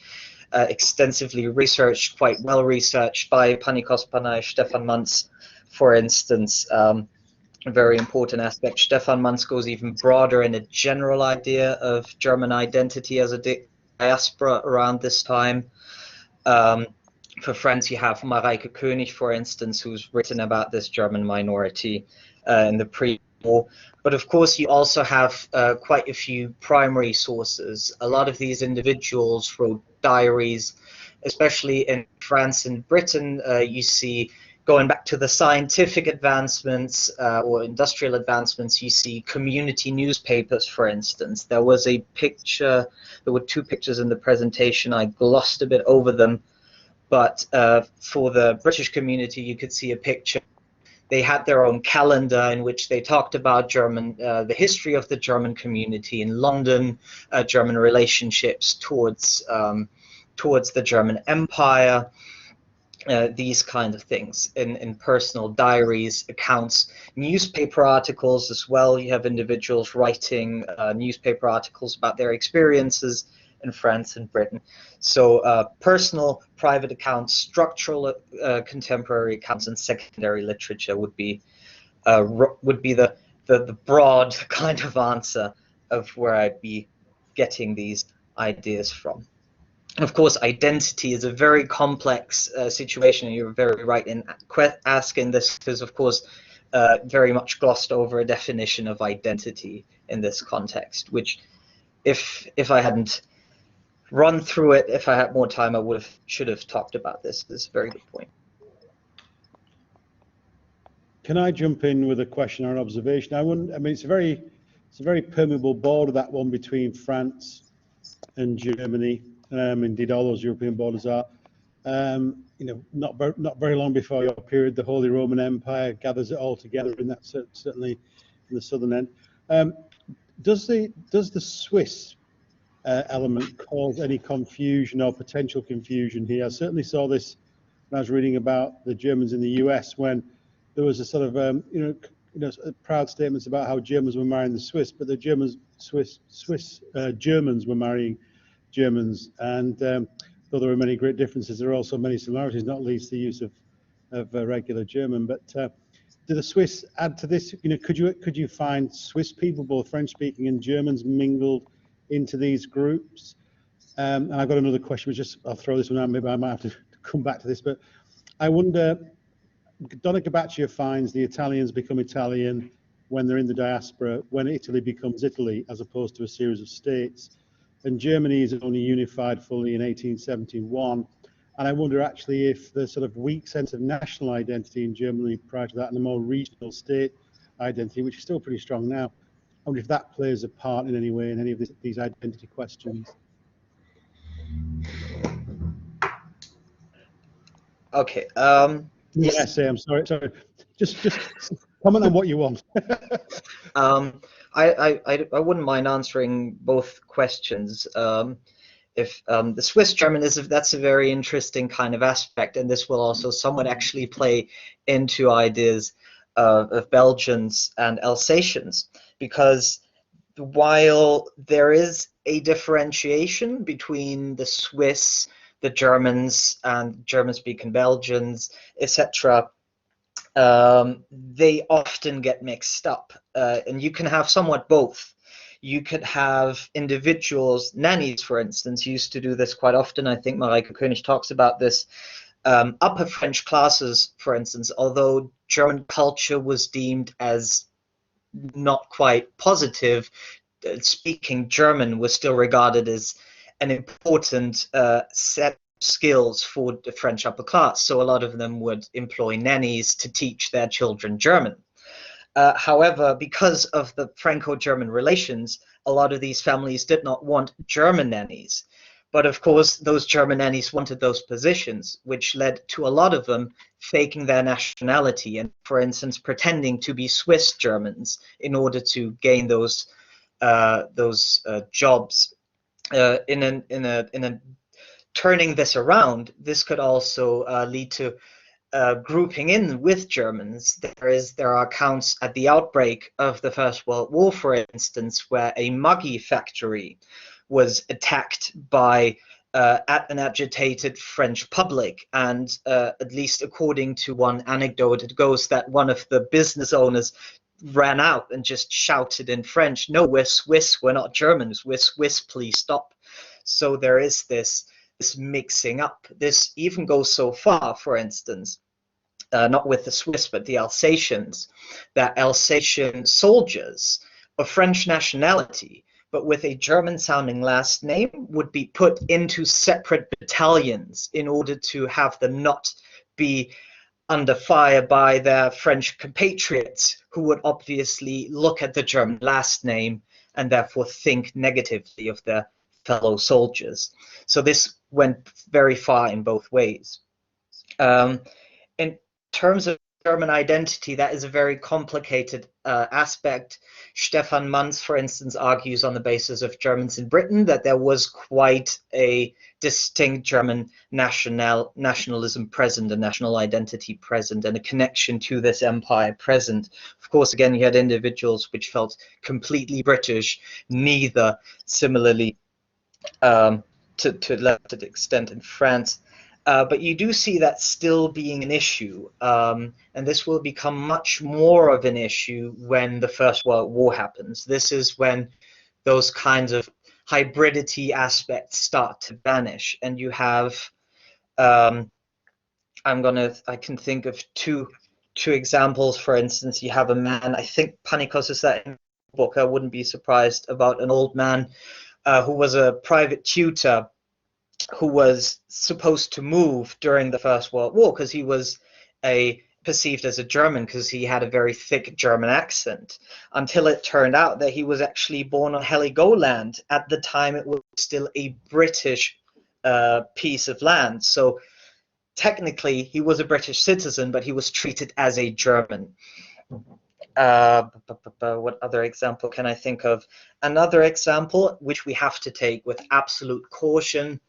extensively researched, quite well researched by Panikos Panay, Stefan Manz, for instance. A very important aspect. Stefan Manz goes even broader in a general idea of German identity as a diaspora around this time. For France, you have Mareike König, for instance, who's written about this German minority in the pre-war. But of course, you also have quite a few primary sources. A lot of these individuals wrote diaries, especially in France and Britain. You see, going back to the scientific advancements or industrial advancements, you see community newspapers, for instance. There was a picture, there were two pictures in the presentation. I glossed a bit over them. But for the British community, you could see a picture. They had their own calendar in which they talked about German, the history of the German community in London, German relationships towards the German Empire, these kind of things in personal diaries, accounts, newspaper articles as well. You have individuals writing newspaper articles about their experiences in France and Britain. So personal, private accounts, structural contemporary accounts, and secondary literature would be the broad kind of answer of where I'd be getting these ideas from. Of course, identity is a very complex situation, and you're very right in asking this, because of course very much glossed over a definition of identity in this context, which if I hadn't run through it, if I had more time, I should have talked about this. This is a very good point. Can I jump in with a question or an observation? I mean, it's a very permeable border, that one between France and Germany. Indeed, all those European borders are. You know, not very long before your period, the Holy Roman Empire gathers it all together, and that's certainly in the southern end. Does the Swiss element cause any confusion or potential confusion here? I certainly saw this when I was reading about the Germans in the US, when there was a sort of proud statements about how Germans were marrying the Swiss, but the Germans were marrying Germans, and though there are many great differences, there are also many similarities, not least the use of regular German. But do the Swiss add to this? You know, could you find Swiss people, both French-speaking and Germans, mingled into these groups? And I've got another question, which I'll throw this one out. Maybe I might have to come back to this, but I wonder. Donna Gabaccia finds the Italians become Italian when they're in the diaspora, when Italy becomes Italy, as opposed to a series of states. And Germany is only unified fully in 1871. And I wonder actually if the sort of weak sense of national identity in Germany prior to that, and the more regional state identity, which is still pretty strong now, I wonder if that plays a part in any way in any of these identity questions. Okay. Yes, I'm sorry. Just comment on what you want. I wouldn't mind answering both questions. If the Swiss Germanism, that's a very interesting kind of aspect, and this will also somewhat actually play into ideas of Belgians and Alsatians, because while there is a differentiation between the Swiss, the Germans, and German-speaking Belgians, etc., they often get mixed up, and you can have somewhat both. You could have individuals, nannies, for instance, used to do this quite often. I think Mareike König talks about this. Upper French classes, for instance, although German culture was deemed as not quite positive, speaking German was still regarded as an important set skills for the French upper class. So a lot of them would employ nannies to teach their children German. However, because of the Franco-German relations, a lot of these families did not want German nannies. But of course, those German nannies wanted those positions, which led to a lot of them faking their nationality and, for instance, pretending to be Swiss Germans in order to gain those jobs. Turning this around, this could also lead to grouping in with Germans. There are accounts at the outbreak of the First World War, for instance, where a muggy factory was attacked by an agitated French public, and at least according to one anecdote, it goes that one of the business owners ran out and just shouted in French, "No, we're Swiss, we're not Germans, we're Swiss, please stop." So there is this mixing up. This even goes so far, for instance, not with the Swiss, but the Alsatians, that Alsatian soldiers of French nationality, but with a German-sounding last name, would be put into separate battalions in order to have them not be under fire by their French compatriots, who would obviously look at the German last name and therefore think negatively of their fellow soldiers. So this went very far in both ways. In terms of German identity, that is a very complicated aspect. Stefan Manz, for instance, argues on the basis of Germans in Britain that there was quite a distinct German nationalism present, a national identity present, and a connection to this empire present. Of course, again, you had individuals which felt completely British, neither similarly to a limited extent in France. But you do see that still being an issue, and this will become much more of an issue when the First World War happens. This is when those kinds of hybridity aspects start to vanish, and you have, I can think of two examples. For instance, you have a man, I think Panikos is that in the book, I wouldn't be surprised, about an old man who was a private tutor, who was supposed to move during the First World War because he was perceived as a German because he had a very thick German accent, until it turned out that he was actually born on Heligoland. At the time, it was still a British piece of land. So technically, he was a British citizen, but he was treated as a German. What other example can I think of? Another example, which we have to take with absolute caution,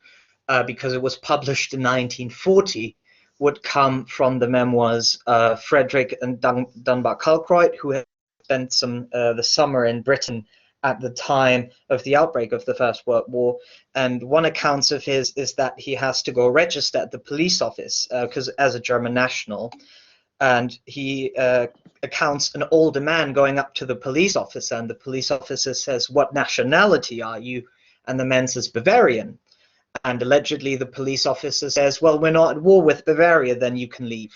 because it was published in 1940, would come from the memoirs Frederick and Dunbar Kalkroyd, who had spent the summer in Britain at the time of the outbreak of the First World War. And one account of his is that he has to go register at the police office because as a German national, and he accounts an older man going up to the police officer, and the police officer says, "What nationality are you?" And the man says, "Bavarian." And allegedly the police officer says, "Well, we're not at war with Bavaria, then you can leave."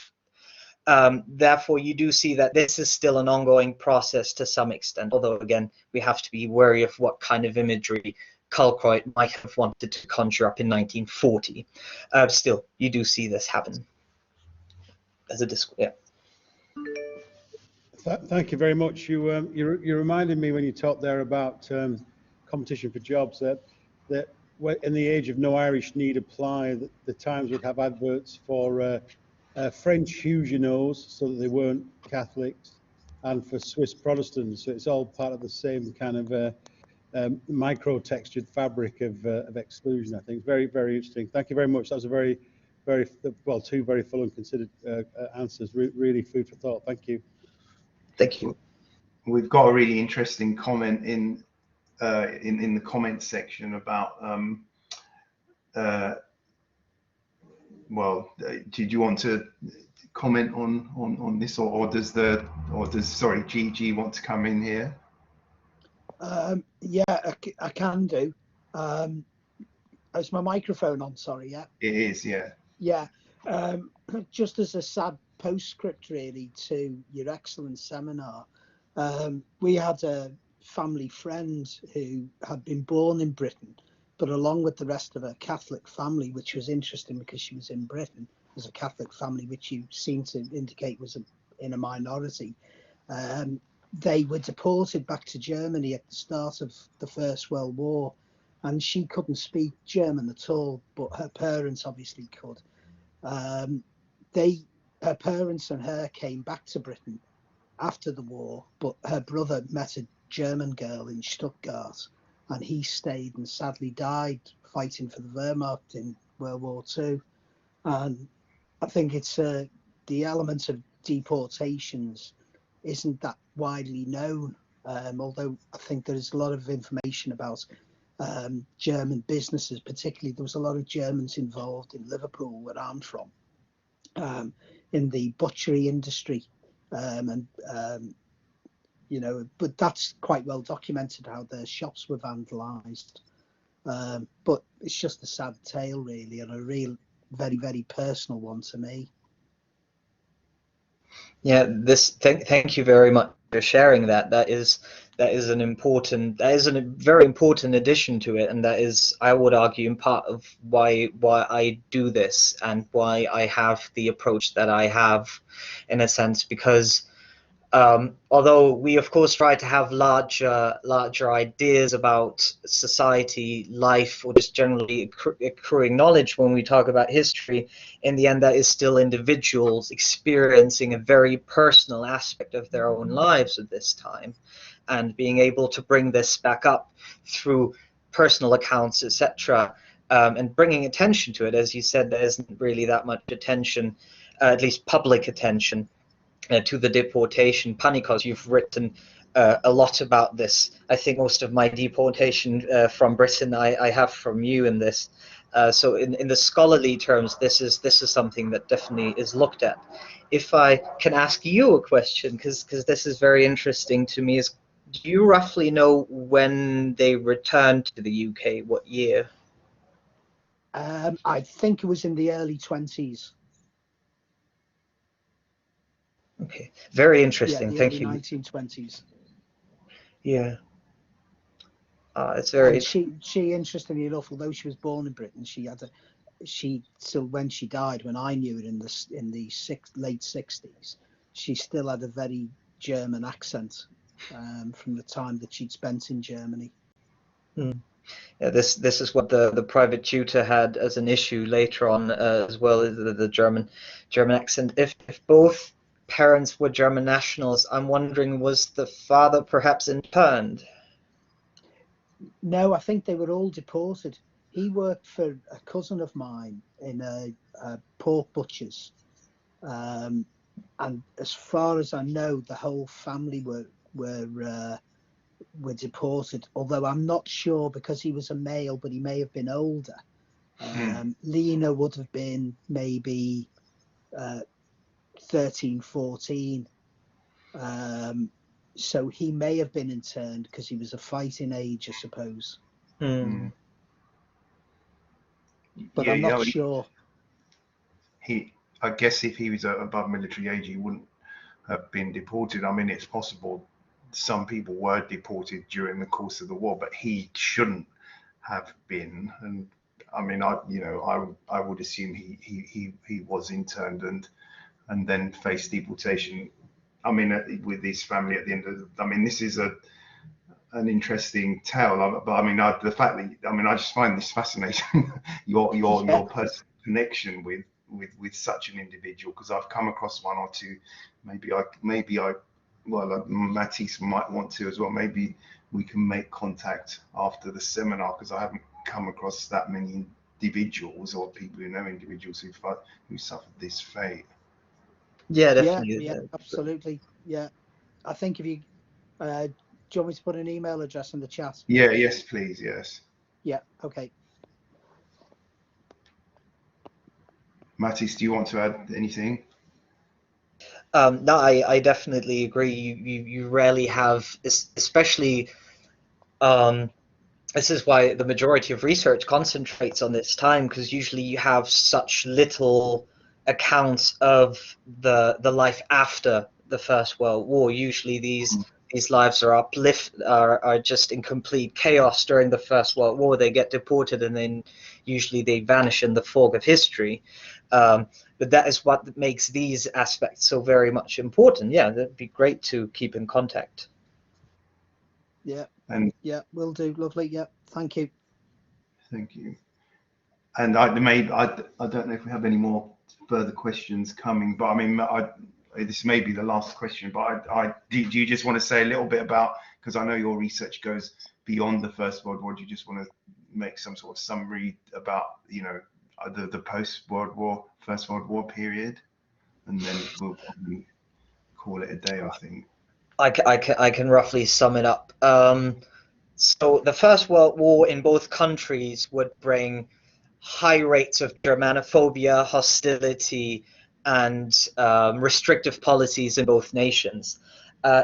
Therefore, you do see that this is still an ongoing process to some extent, although, again, we have to be wary of what kind of imagery Kalkroyd might have wanted to conjure up in 1940. Still, you do see this happen as a disc. Yeah. Thank you very much. You reminded me when you talked there about competition for jobs that in the age of no Irish need apply, that the Times would have adverts for French Huguenots, so that they weren't Catholics, and for Swiss Protestants. So it's all part of the same kind of micro-textured fabric of exclusion. I think very, very interesting. Thank you very much. That was a very, two very full and considered answers. Really food for thought. Thank you. Thank you. We've got a really interesting comment in the comment section about did you want to comment on this, or does Gigi want to come in here? Yeah, I can do. Is my microphone on? Sorry. Yeah, it is. Yeah. Just as a sad postscript really to your excellent seminar, we had a family friend who had been born in Britain but along with the rest of her Catholic family, which was interesting because she was in Britain as a Catholic family, which you seem to indicate was in a minority, they were deported back to Germany at the start of the First World War, and she couldn't speak German at all, but her parents obviously could. Her parents and her came back to Britain after the war, but her brother met a German girl in Stuttgart, and he stayed and sadly died fighting for the Wehrmacht in World War II. And I think it's the element of deportations isn't that widely known, although I think there is a lot of information about German businesses. Particularly, there was a lot of Germans involved in Liverpool, where I'm from, in the butchery industry, you know, but that's quite well documented how their shops were vandalized. But it's just a sad tale, really, and a real, very, very personal one to me. Yeah, thank you very much for sharing that. That is a very important addition to it, and that is, I would argue, in part of why I do this and why I have the approach that I have, in a sense, because although we of course try to have larger ideas about society, life, or just generally accruing knowledge when we talk about history, in the end that is still individuals experiencing a very personal aspect of their own lives at this time, and being able to bring this back up through personal accounts, etc., and bringing attention to it. As you said, there isn't really that much attention, at least public attention, to the deportation. Panikos, you've written a lot about this. I think most of my deportation from Britain I have from you in this. So in the scholarly terms, this is something that definitely is looked at. If I can ask you a question, because this is very interesting to me, is do you roughly know when they returned to the UK? What year? I think it was in the early 20s. Okay, very interesting. Yeah, Thank the you. 1920s. Yeah, it's very. And she, interestingly enough, although she was born in Britain, so when she died, when I knew it in the late 60s, she still had a very German accent from the time that she'd spent in Germany. Yeah, this is what the private tutor had as an issue later on, as well as the German accent. If both parents were German nationals, I'm wondering, was the father perhaps interned? No, I think they were all deported. He worked for a cousin of mine in a pork butcher's, and as far as I know, the whole family were deported. Although I'm not sure, because he was a male, but he may have been older. Lena would have been maybe 13, 14. So he may have been interned because he was a fighting age, I suppose. But yeah, I'm not sure. I guess if he was above military age, he wouldn't have been deported. I mean, it's possible some people were deported during the course of the war, but he shouldn't have been. And I mean, I would assume he was interned and then faced deportation. I mean, with his family at the end of. I mean, this is an interesting tale. But I mean, the fact that I just find this fascinating. your personal connection with such an individual, because I've come across one or two. Maybe I Mathis might want to as well. Maybe we can make contact after the seminar, because I haven't come across that many individuals or people who know individuals who suffered this fate. Yeah, definitely. Yeah, absolutely. Yeah, I think if you do you want me to put an email address in the chat? Yeah, yes, please, yes. Yeah, okay. Mathis, do you want to add anything? No, I definitely agree. You rarely have, especially. This is why the majority of research concentrates on this time, because usually you have such little accounts of the life after the First World War. Usually these these lives are just in complete chaos during the First World War. They get deported, and then usually they vanish in the fog of history. But that is what makes these aspects so very much important. Yeah, that'd be great to keep in contact. Yeah, And yeah, will do. Lovely. Yeah, thank you. thank you. And I don't know if we have any more further questions coming, but I mean, this may be the last question, but do you just want to say a little bit about, because I know your research goes beyond the First World War, do you just want to make some sort of summary about, you know, the post-World War, First World War period, and then we'll probably call it a day, I think. I can roughly sum it up. So the First World War in both countries would bring high rates of Germanophobia, hostility, and restrictive policies in both nations.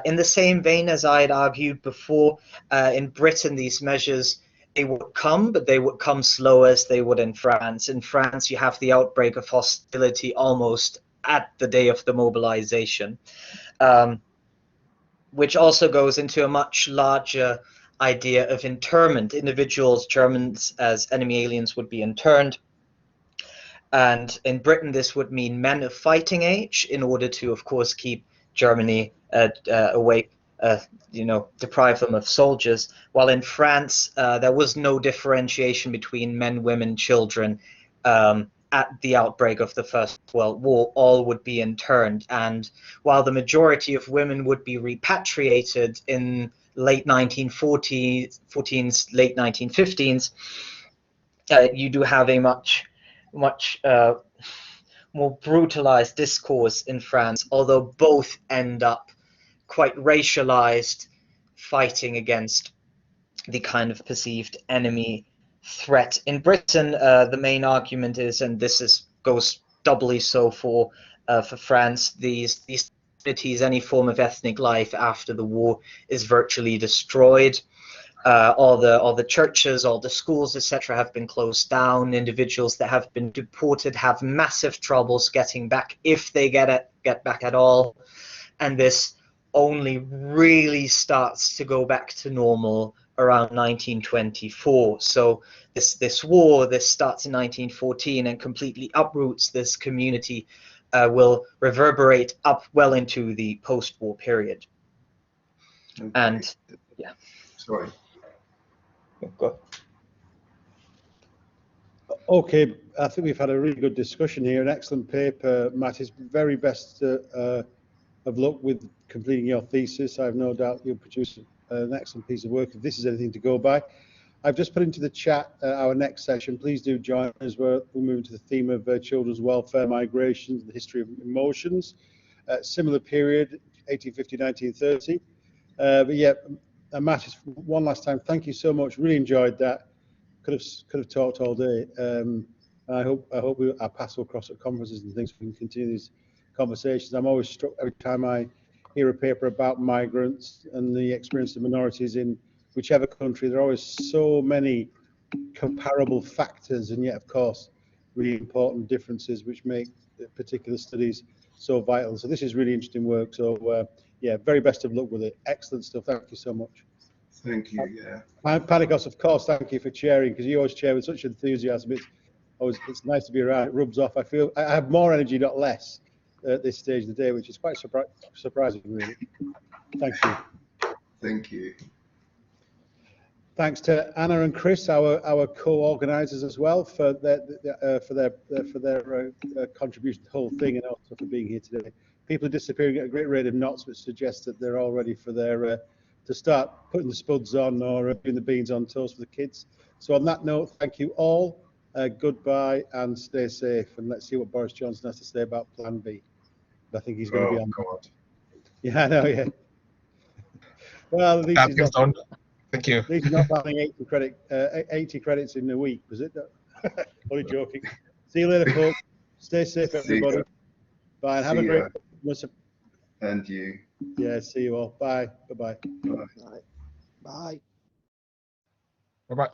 In the same vein as I had argued before, in Britain, these measures, they would come, but they would come slower as they would in France. In France, you have the outbreak of hostility almost at the day of the mobilization, which also goes into a much larger idea of internment. Individuals, Germans as enemy aliens, would be interned. And in Britain, this would mean men of fighting age, in order to, of course, keep Germany awake, deprive them of soldiers. While in France, there was no differentiation between men, women, children. At the outbreak of the First World War, all would be interned. And while the majority of women would be repatriated in late 1914s, late 1915s, you do have a much more brutalized discourse in France, although both end up quite racialized, fighting against the kind of perceived enemy threat. In Britain, the main argument is, and this goes doubly so for France, these communities, any form of ethnic life after the war is virtually destroyed. All the churches, all the schools, etc., have been closed down. Individuals that have been deported have massive troubles getting back, if they get back at all. And this only really starts to go back to normal around 1924. So this war, this starts in 1914 and completely uproots this community, will reverberate up well into the post-war period. Okay. And yeah. Sorry. Go. Okay, I think we've had a really good discussion here. An excellent paper, Mathis. Very best of luck with completing your thesis. I have no doubt you'll produce an excellent piece of work if this is anything to go by. I've just put into the chat our next session. Please do join us. We'll move into the theme of children's welfare, migrations, the history of emotions. Similar period, 1850-1930. But yeah, Mathis, one last time, thank you so much. Really enjoyed that. Could have talked all day. I hope our paths will cross at conferences and things. So we can continue these conversations. I'm always struck every time I hear a paper about migrants and the experience of minorities in whichever country. There are always so many comparable factors, and yet, of course, really important differences which make particular studies so vital. So this is really interesting work. So yeah, very best of luck with it. Excellent stuff. Thank you so much. Thank you. Yeah. Panikos, of course, thank you for chairing, because you always chair with such enthusiasm. It's nice to be around. It rubs off. I feel I have more energy, not less, at this stage of the day, which is quite surprising, really. Thank you. Thank you. Thanks to Anna and Chris, our co-organisers as well, for their contribution to the whole thing, and also for being here today. People are disappearing at a great rate of knots, which suggests that they're all ready for their to start putting the spuds on or doing the beans on toast for the kids. So on that note, thank you all. Goodbye and stay safe. And let's see what Boris Johnson has to say about Plan B. I think he's going to be on. God. Yeah, I know. Yeah. Well, at least he's not. Thank you. At least he's not planning 80 credits in a week, was it? Only joking. See you later, folks. Stay safe, everybody. Bye, and have a great Christmas. And you. Yeah, see you all. Bye. Bye-bye. Bye. Bye. Bye-bye.